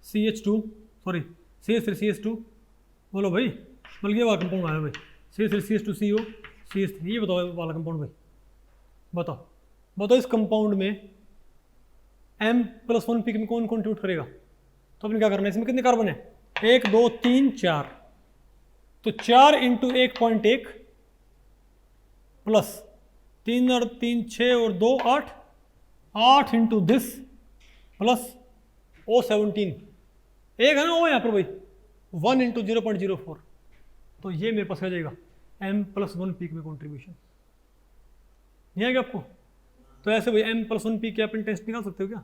CH2 sorry CH3 CH2, बोलो भाई, बल्कि ये वाला कंपाउंड आया भाई CH3 CH2 CO CH3, ये बताओ वाला कंपाउंड भाई, बताओ बताओ इस कंपाउंड में M+1 पीक में कौन कंट्रीब्यूट करेगा। तो अपने क्या करना है, इसमें कितने कार्बन है, 1 2 3 4, तो 4 इंटू 1.1 प्लस 3 और 3 6 और 2 8, 8 इंटू दिस प्लस O17, एक है ना ओ यहाँ पर भाई 1 इंटू 0.04, तो ये मेरे पास आ जाएगा M+1 पीक में कॉन्ट्रीब्यूशन। नहीं आएगा आपको, तो ऐसे भाई M+1 पीक की आप इंटेंसिटी निकाल सकते हो क्या।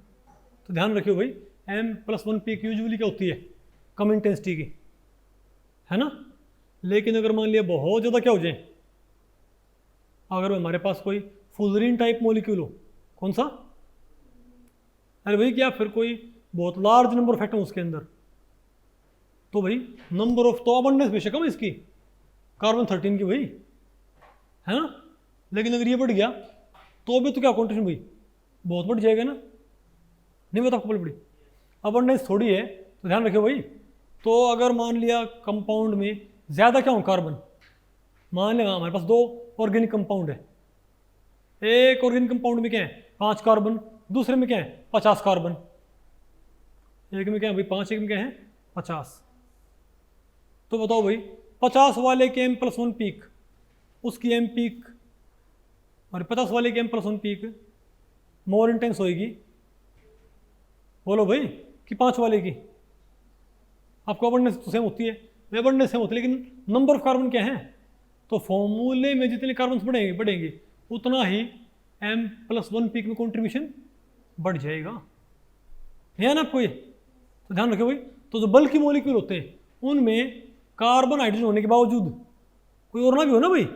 तो ध्यान रखियो भाई M+1 पीक यूजुअली क्या होती है, कम इंटेंसिटी की, है ना। लेकिन अगर मान लिया बहुत ज़्यादा क्या हो जाए, अगर हमारे पास कोई फुलरीन टाइप मॉलिक्यूल हो, कौन सा, अरे भाई क्या फिर कोई बहुत लार्ज नंबर ऑफ एटम उसके अंदर, तो भाई नंबर ऑफ तो अबंडेंस बेशक कम इसकी कार्बन 13 की भाई, है ना। लेकिन अगर ये बढ़ गया तो भी तो क्या कॉन्ट्रीब्यूशन भाई बहुत बढ़ जाएगा ना, नहीं बता आपको बड़ी अबंडेंस थोड़ी है, तो ध्यान रखियो भाई। तो अगर मान लिया कंपाउंड में ज़्यादा क्या हो कार्बन, मान लिया हमारे पास 2 ऑर्गेनिक कंपाउंड है, एक ऑर्गेनिक कंपाउंड में क्या है 5 कार्बन, दूसरे में क्या है 50 कार्बन, एक में क्या है भाई 5, एक में क्या है 50, तो बताओ भाई 50 वाले के M+1 पीक, उसकी M पीक और 50 वाले की M+1 पीक मोर इंटेंस होएगी, बोलो भाई कि 5 वाले की। आपको अबंडेंस तो सेम होती है, अबंडेंस सेम होती है, लेकिन नंबर ऑफ कार्बन क्या है, तो फॉर्मूले में जितने कार्बन बढ़ेंगे उतना ही M+1 पीक में कॉन्ट्रीब्यूशन बढ़ जाएगा, है ना आपको ये। तो ध्यान रखिए भाई, तो जो बल्कि मॉलिक्यूल होते हैं उनमें कार्बन हाइड्रोजन होने के बावजूद कोई और ना भी हो ना भाई,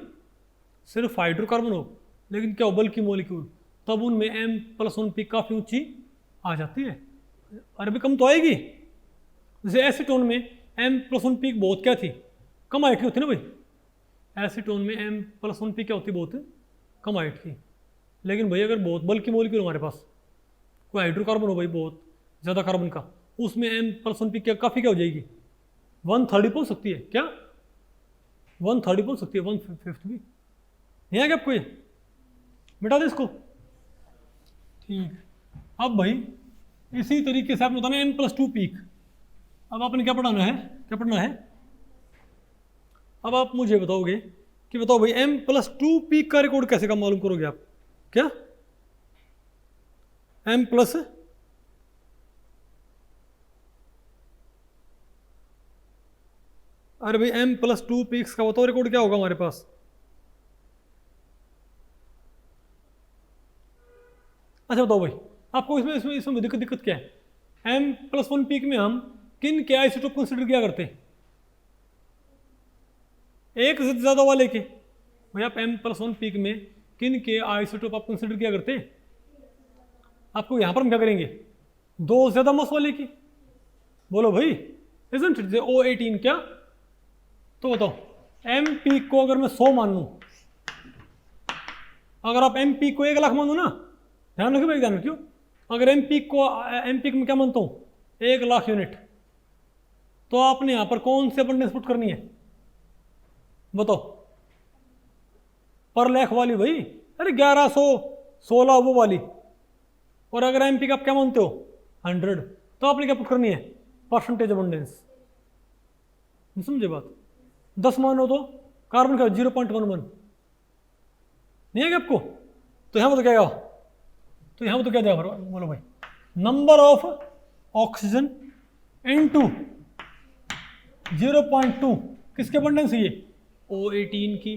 सिर्फ हाइड्रोकार्बन हो, लेकिन क्या हो बल्कि मॉलिक्यूल, तब उनमें M+1 पीक काफ़ी ऊंची आ जाती है, अरे भी कम तो आएगी। जैसे एसीटोन में M+1 पीक बहुत क्या थी, कम हाइट की होती है ना भाई, एसीटोन में M+1 पीक क्या होती है, बहुत कम हाइट की। लेकिन भाई अगर बहुत बल्कि मॉलिक्यूल हमारे पास कोई हाइड्रोकार्बन हो भाई बहुत ज़्यादा कार्बन का, उसमें M+1 पीक क्या काफ़ी क्या हो जाएगी, 1/3 पहुँच सकती है, क्या 1/3 पहुँच सकती है, 1/5 भी नहीं आएगा आपको ये, मिटा दे इसको। ठीक, अब भाई इसी तरीके से आपने बताना M+2 पीक। अब आपने क्या पढ़ाना है, अब आप मुझे बताओगे कि बताओ भाई M+2 पीक का रिकॉर्ड कैसे का मालूम करोगे आप, क्या M+, अरे भाई M+2 पीक्स का बताओ रिकॉर्ड क्या होगा हमारे पास। अच्छा बताओ भाई आपको इसमें दिक्कत क्या है, M+1 पीक में हम किन के आइसोटोप कंसिडर किया करते हैं, एक से ज़्यादा वाले के, भाई आप M+1 पीक में किन के आइसोटोप आप कंसिडर किया करते हैं, आपको यहाँ पर हम क्या करेंगे 2 से ज़्यादा मास वाले की, बोलो भाई इजंट इट O18 क्या। तो बताओ M पीक को अगर मैं 100 मान लूँ, अगर आप M पीक को 1 लाख मान लो ना, ध्यान रखियो भाई ध्यान रखियो, अगर M पीक में क्या मानता हूँ 1 लाख यूनिट, तो आपने यहाँ पर कौन से अबंडेंस पुट करनी है बताओ, पर लाख वाली भाई, अरे 1116 वो वाली, और अगर M पीक आप क्या मानते हो 100, तो आपने क्या पुट करनी है परसेंटेज अबंडेंस, समझे बात। 10 मानो तो कार्बन का 0.11 नहीं है आपको, तो यहाँ पर तो क्या आएगा, तो यहाँ पर तो क्या जाएगा बोलो भाई, नंबर ऑफ ऑक्सीजन इनटू 0.2 किसके अबंडेंस है ये O18 की,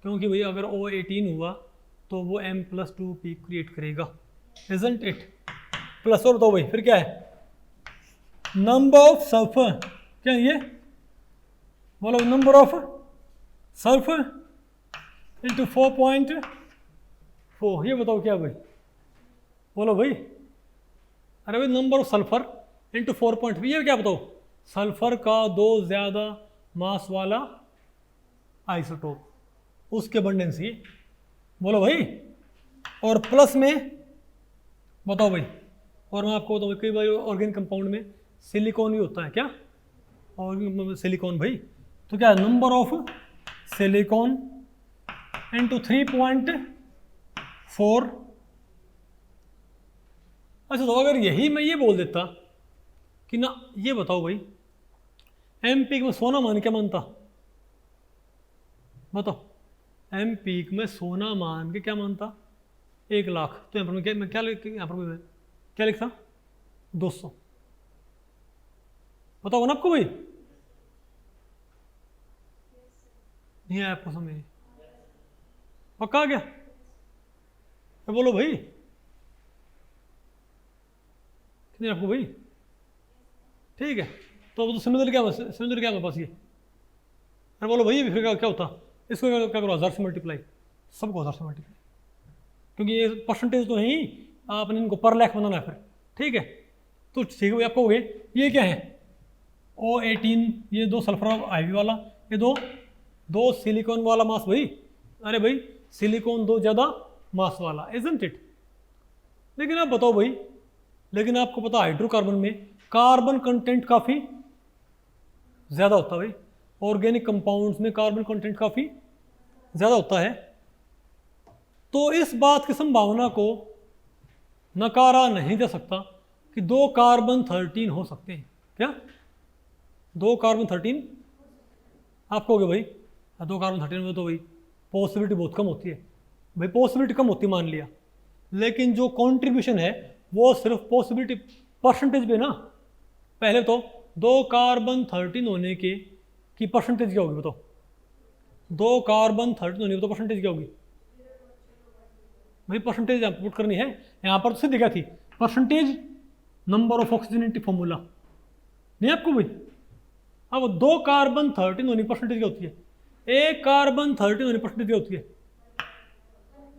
क्योंकि भाई अगर O18 हुआ तो वो M+2 पीक क्रिएट करेगा, इजंट इट। प्लस और बताओ भाई फिर क्या है, नंबर ऑफ सल्फर, क्या ये बोलो नंबर ऑफ सल्फर इंटू 4.4, ये बताओ क्या भाई, बोलो भाई, अरे भाई नंबर ऑफ सल्फर इंटू 4.4, ये क्या बताओ सल्फर का 2 ज़्यादा मास वाला आइसोटोप, उसके अबंडेंस ये, बोलो भाई। और प्लस में बताओ भाई, और मैं आपको बताऊँ कई बार ऑर्गेनिक कंपाउंड में सिलिकॉन भी होता है, क्या और सिलिकॉन भाई, तो क्या नंबर ऑफ सिलिकॉन इंटू 3.4। अच्छा तो अगर यही मैं ये बोल देता कि ना, ये बताओ भाई एम पीक में सोना मान क्या मानता, बताओ एम पीक में सोना मान के क्या मानता, 1 लाख। तो यहाँ पर मैं क्या यहाँ पर मैं क्या लिखता, 200। बताओ ना आपको भाई, नहीं आया आपको समझ, पक्का क्या, बोलो भाई, कितने आपको भाई, ठीक है। तो सिमिलर क्या मेरे पास ये, अरे बोलो भाई फिर क्या होता, इसको क्या करो 1000 से मल्टीप्लाई, सबको 1000 से मल्टीप्लाई, क्योंकि ये परसेंटेज तो है ही, आपने इनको पर लाख बनाना है फिर, ठीक है। तो ठीक है भाई, आप कहोगे ये क्या है, O18, ये 2 सल्फर आईवी वाला, ये दो सिलिकॉन वाला मास भाई, अरे भाई सिलिकॉन 2 ज़्यादा मास वाला, इजंट इट। लेकिन आप बताओ भाई, लेकिन आपको पता हाइड्रोकार्बन में कार्बन कंटेंट काफ़ी ज़्यादा होता है भाई, ऑर्गेनिक कंपाउंड्स में कार्बन कंटेंट काफ़ी ज़्यादा होता है। तो इस बात की संभावना को नकारा नहीं जा सकता कि 2 कार्बन 13 हो सकते हैं, क्या 2 कार्बन 13, आप कहोगे भाई 2 कार्बन 13 में तो भाई पॉसिबिलिटी बहुत कम होती है, भाई पॉसिबिलिटी कम होती मान लिया, लेकिन जो कंट्रीब्यूशन है वो सिर्फ पॉसिबिलिटी परसेंटेज पे ना। पहले तो 2 कार्बन 13 होने की परसेंटेज क्या होगी बताओ, 2 कार्बन 13 होने की तो परसेंटेज क्या होगी भाई, परसेंटेज यहाँ पुट करनी है, यहाँ पर तो सीधी क्या थी, परसेंटेज नंबर ऑफ ऑक्सीजनेटिव फॉर्मूला, नहीं आपको भाई। अब 2 कार्बन 13 होने की परसेंटेज क्या होती है, 1 कार्बन 13 होने की परसेंटेज क्या होती है,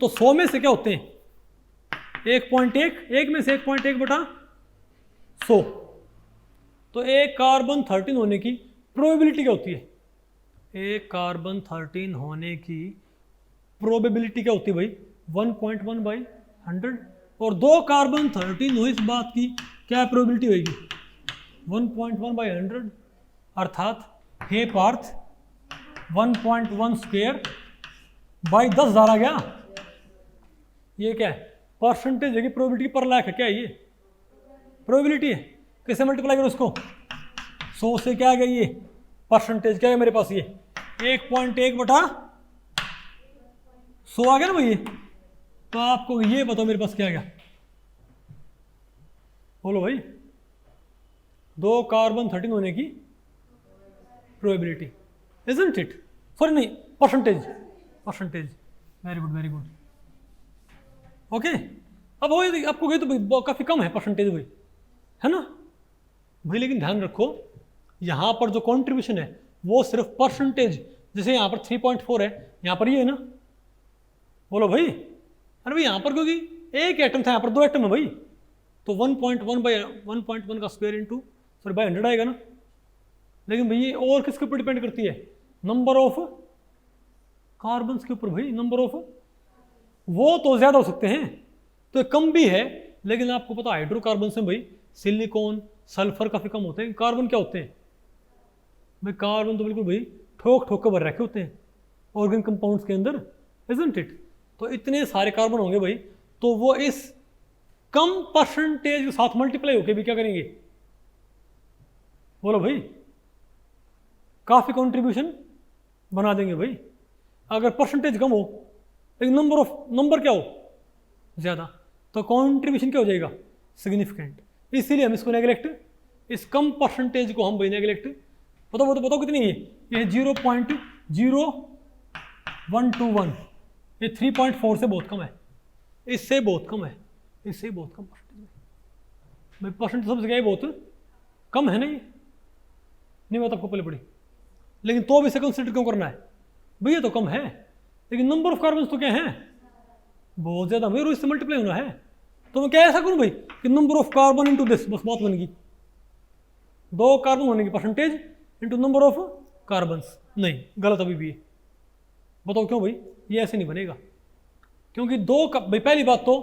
तो 100 में से क्या होते हैं 1.1, 1 में से 1.1 बटा 100, तो 1 कार्बन 13 होने की प्रोबेबिलिटी क्या होती है, 1 कार्बन 13 होने की प्रोबेबिलिटी क्या होती है भाई 1.1/100, और 2 कार्बन 13 हो इस बात की क्या प्रोबेबिलिटी होगी 1.1/100, अर्थात हे पार्थ 1.1 स्क्वायर बाई 10,000 आ गया। ये क्या है, परसेंटेज है कि प्रोबेबिलिटी पर लाख है, क्या है ये प्रोबेबिलिटी है, कैसे मल्टीप्लाई करो उसको 100 से, क्या आ गया ये परसेंटेज, क्या है मेरे पास ये 1.1 बटा 100 आ गया ना भाई। तो आपको ये बताओ मेरे पास क्या आ गया, बोलो भाई 2 कार्बन 13 होने की प्रोबेबिलिटी, इजंट इट, सॉरी नहीं परसेंटेज, वेरी गुड ओके। अब वही आपको कही तो काफ़ी कम है परसेंटेज भाई, है ना भाई, लेकिन ध्यान रखो यहाँ पर जो कंट्रीब्यूशन है वो सिर्फ परसेंटेज, जैसे यहाँ पर 3.4 है, यहाँ पर ये है ना, बोलो भाई, अरे भाई यहाँ पर क्योंकि एक एटम था, यहाँ पर 2 एटम है भाई, तो 1.1 का स्क्वायर इंटू सॉरी बाई 100 आएगा ना। लेकिन भाई ये और किसके ऊपर डिपेंड करती है, नंबर ऑफ कार्बन के ऊपर भाई, नंबर ऑफ, वो तो ज़्यादा हो सकते हैं तो ये कम भी है, लेकिन आपको पता हाइड्रोकार्बन से भाई सिलिकॉन सल्फर काफ़ी कम होते हैं, कार्बन क्या होते हैं भाई, कार्बन तो बिल्कुल भाई ठोक ठोक के भर रखे होते हैं ऑर्गेनिक कंपाउंड्स के अंदर, इजंट इट। तो इतने सारे कार्बन होंगे भाई, तो वो इस कम परसेंटेज के साथ मल्टीप्लाई होके भी क्या करेंगे, बोलो भाई काफ़ी कंट्रीब्यूशन बना देंगे भाई। अगर परसेंटेज कम हो लेकिन नंबर क्या हो ज़्यादा, तो कंट्रीब्यूशन क्या हो जाएगा सिग्निफिकेंट, इसीलिए हम इसको नेगलेक्ट, इस कम परसेंटेज को हम भाई नेगलेक्ट, बताओ कितनी है ये 0.0121, ये 3.4 से बहुत कम है, इससे बहुत कम परसेंटेज भाई, परसेंटेज सब जगह बहुत कम है नहीं बात आपको पहले पड़ी, लेकिन तो भी इसे कंसिडर क्यों करना है भैया, तो कम है, लेकिन नंबर ऑफ कार्बन तो क्या है बहुत ज़्यादा भाई, और इससे मल्टीप्लाई होना है, तो मैं क्या ऐसा करूँ भाई कि number of carbon into this, बस बात बन गई, 2 कार्बन होने की percentage into number of carbons. नहीं, गलत अभी भी है। बताओ क्यों भाई, ये ऐसे नहीं बनेगा। क्योंकि भाई पहली बात तो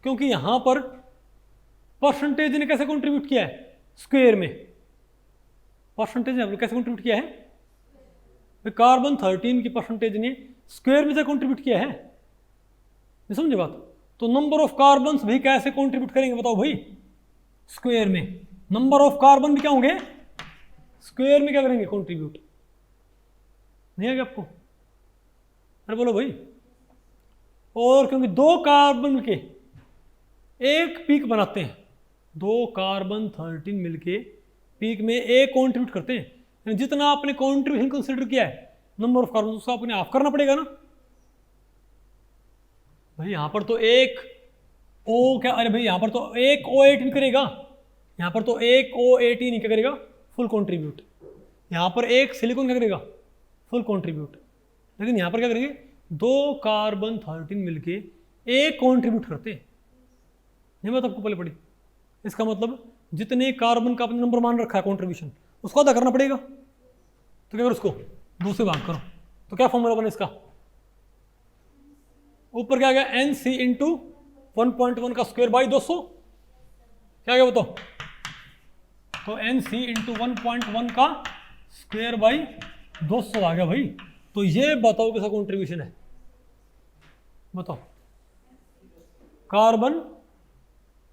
क्योंकि यहां पर परसेंटेज ने कैसे कंट्रीब्यूट किया है, स्क्वायर में। परसेंटेज ने कैसे कंट्रीब्यूट किया है, कार्बन 13 की परसेंटेज ने स्क्वायर में से कंट्रीब्यूट किया है। नहीं समझे बात? तो नंबर ऑफ कार्बन्स भी कैसे कंट्रीब्यूट करेंगे बताओ भाई, स्क्वायर में। नंबर ऑफ कार्बन भी क्या होंगे, स्क्वायर में क्या करेंगे, कंट्रीब्यूट। नहीं आ गया आपको? अरे बोलो भाई। और क्योंकि 2 कार्बन मिलके एक पीक बनाते हैं, 2 कार्बन 13 मिलके पीक में एक कंट्रीब्यूट करते हैं। जितना आपने कंट्रीब्यूशन कंसिडर किया है नंबर ऑफ कार्बन, उसको आपने हाफ करना पड़ेगा ना भाई। यहां पर तो एक ओ क्या, अरे भाई यहां पर तो एक O8 नहीं करेगा, यहां पर तो एक O8 नहीं क्या करेगा, फुल कंट्रीब्यूट। यहां पर एक सिलिकॉन क्या करेगा, फुल कंट्रीब्यूट। लेकिन यहां पर क्या करेंगे, 2 कार्बन 13 मिलके एक कंट्रीब्यूट करते हैं। नहीं बात आपको पहले पड़ी? इसका मतलब जितने कार्बन का आपने नंबर मान रखा है कंट्रीब्यूशन, उसको अदा करना पड़ेगा। तो क्या करो, उसको 2 से भाग करो। तो क्या फॉर्मूला बने इसका, ऊपर क्या गया, NC इंटू 1.1 का स्क्वायर बाई 200। क्या गया बताओ? तो NC इंटू 1.1 का स्क्वायर बाई 200 आ गया भाई। तो ये बताओ कैसा कंट्रीब्यूशन है, बताओ। कार्बन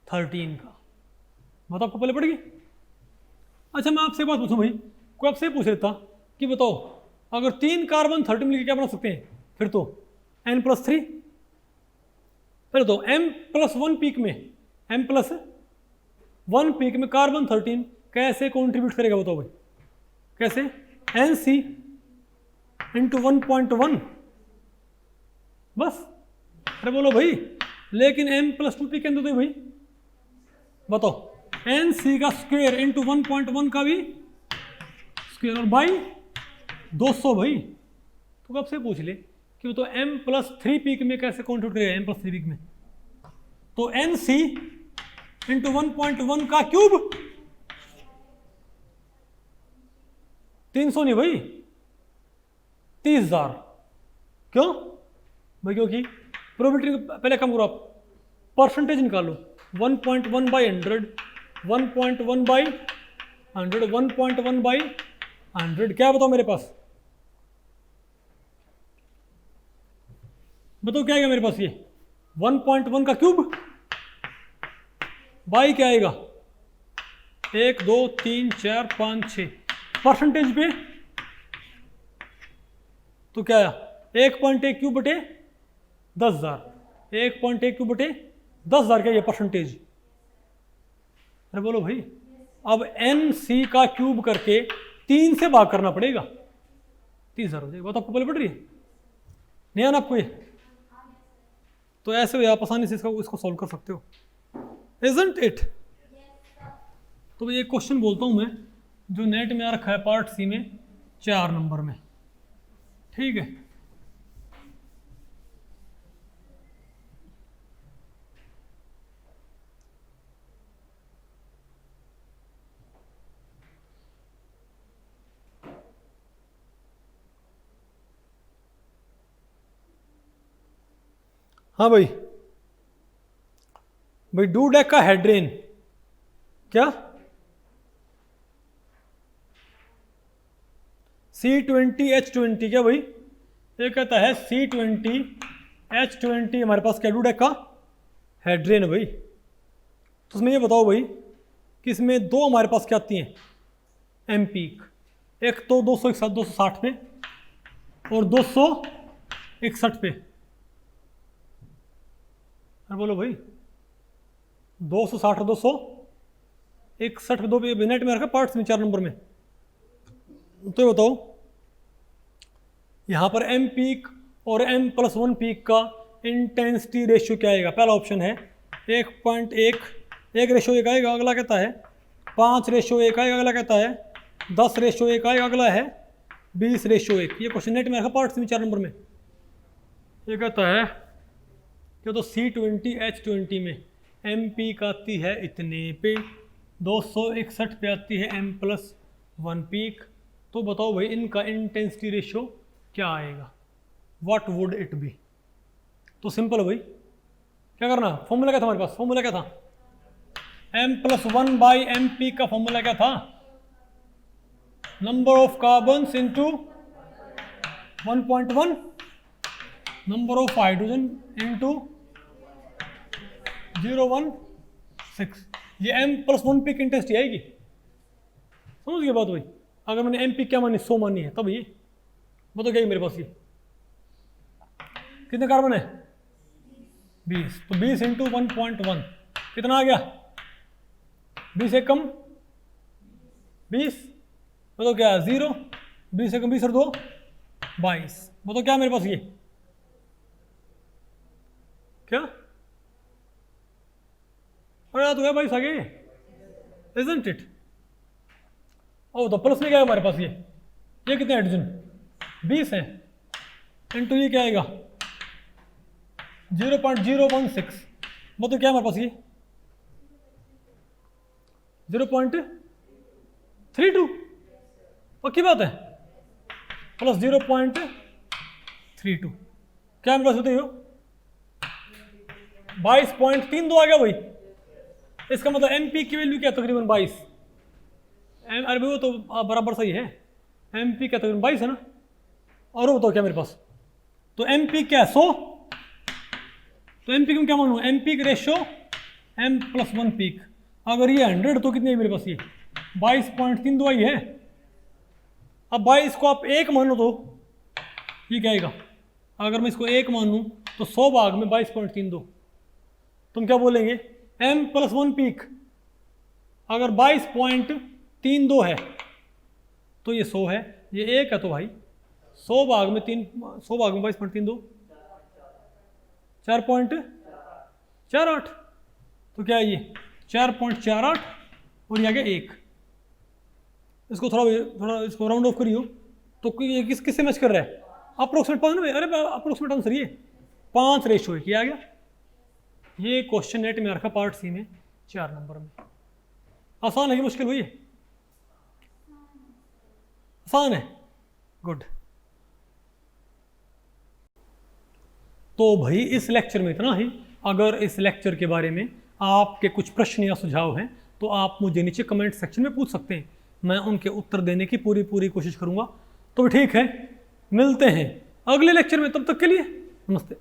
13 का, बताओ आपको पहले पड़ेगी। अच्छा मैं आपसे बात पूछूं भाई, कोई आपसे पूछ लेता कि बताओ अगर 3 कार्बन 13 मिलकर क्या बना सकते हैं, फिर तो N+3। पहले तो M+1 पीक में, M+1 पीक में कार्बन 13 कैसे कंट्रीब्यूट करेगा बताओ भाई, कैसे? NC इंटू 1.1 बस। अरे बोलो भाई, लेकिन M+2 पीक अंदर तो भाई बताओ, NC का स्क्वायर इंटू 1.1 का भी स्क्वायर और बाई 200 भाई। तो कब से पूछ ले कि तो M+3 पीक में कैसे कंट्रीब्यूट करेगा, M+3 पीक में। तो NC इंटू 1.1 का क्यूब 300 नहीं भाई, 30,000। क्यों भाई? क्योंकि प्रोबेबिलिटी पहले कम करो आप, परसेंटेज निकालो। 1.1 बाई 100, 1.1 बाई 100, 1.1 बाई 100, क्या बताओ मेरे पास, बताओ क्या आएगा मेरे पास, ये 1.1 का क्यूब बाई क्या आएगा, 1 2 3 4 5 6 परसेंटेज पे तो क्या आया, 1.1 क्यूब बटे 10,000, 1.1 क्यूब बटे 10,000 क्या ये परसेंटेज। अरे बोलो भाई, अब NC का क्यूब करके 3 से भाग करना पड़ेगा, 30,000 हो जाएगा। बात आपको पहले पड़ रही है, नहीं आना आपको ये? तो ऐसे हुए आप आसानी से इसको सॉल्व कर सकते हो, इजंट इट? तो ये क्वेश्चन बोलता हूं मैं जो नेट में आ रखा है पार्ट सी में 4 नंबर में, ठीक है। हाँ भाई, डूडेक का हेड्रेन क्या, C20H20 क्या भाई, ये कहता है C20H20 हमारे पास क्या डूडेक का हेड्रेन है भाई। तो उसमें ये बताओ भाई कि इसमें 2 हमारे पास क्या आती हैं एम पीक, एक तो 260 पे और 261 पे। अरे बोलो भाई, 260 और 261 पे, 2 नेट में रखा पार्ट्स में 4 नंबर में। तो ये बताओ यहाँ पर एम पीक और M+1 पीक का इंटेंसिटी रेशियो क्या आएगा। पहला ऑप्शन है 1.1, 1:1 आएगा, अगला कहता है 5:1 आएगा, अगला कहता है 10:1 आएगा, अगला है 20:1। ये क्वेश्चन नेट में रखा पार्ट्स में 4 नंबर में। ये कहता है कि तो C20H20 में एम पीक आती है इतने पे 261 पे आती है m+1 पीक। तो बताओ भाई इनका इंटेंसिटी रेशियो क्या आएगा, व्हाट वुड इट बी। तो सिंपल है भाई, क्या करना, फॉर्मूला क्या था हमारे पास, फॉर्मूला क्या था, m+1 बाई एम पीक का फॉर्मूला क्या था, number of carbons into 1.1, number of hydrogen into 0.16। ये m+1 पीक इंटेंसिटी आएगी, समझ गए बात भाई। अगर मैंने एम पीक क्या मानी, 100 मानी है, तब ये बताओ क्या है मेरे पास, ये कितने कार्बन है, 20। तो 20 इंटू 1.1 कितना आ गया, 20 से कम 20, बताओ क्या, 0। 20 से कम 20 और 2 22। बताओ क्या मेरे पास ये, क्या, अरे यार तो है 22 आगे, इजंट इट। ओ तो प्लस में क्या है हमारे पास, ये कितने हाइड्रोजन 20 है, इंटू ये क्या आएगा 0.016। बताओ क्या है हमारे पास ये 0.32, पक्की बात है, प्लस 0.32, क्या मेरे पास बताइए 22.32 आ गया भाई। इसका मतलब एम पी की वैल्यू क्या, तकरीबन 22। अरे भाई वो तो बराबर सही है, एम पी क्या तकरीबन 22 है ना। और वो बताओ क्या मेरे पास, तो एम पी क्या है 100, तो एम पी में क्या मानूँ, एम पी का रेशियो m+1 पीक, अगर ये 100 तो कितनी है मेरे पास, ये 22.32 आई है। अब 22 को आप 1 मानो तो ये क्या आएगा, अगर मैं इसको 1 मानूँ तो 100 भाग में 22.32, तुम क्या बोलेंगे, m+1 पीक अगर 22.32 है तो ये 100 है, ये 1 है, तो भाई 100 भाग में 22.32 4.48, तो क्या है ये 4.48 और ये आ गया 1। इसको थोड़ा इसको राउंड ऑफ करियो, तो ये किससे मैच कर रहा है, अप्रोक्सीमेट 5 ना, अरे अप्रोक्सीमेट आंसर ये 5 रेशियो है, क्या आ गया। ये क्वेश्चन नेट में रखा पार्ट सी में 4 नंबर में। आसान है कि मुश्किल हुई है, आसान है, गुड। तो भाई इस लेक्चर में इतना ही। अगर इस लेक्चर के बारे में आपके कुछ प्रश्न या सुझाव हैं तो आप मुझे नीचे कमेंट सेक्शन में पूछ सकते हैं, मैं उनके उत्तर देने की पूरी कोशिश करूंगा। तो ठीक है, मिलते हैं अगले लेक्चर में, तब तक के लिए नमस्ते।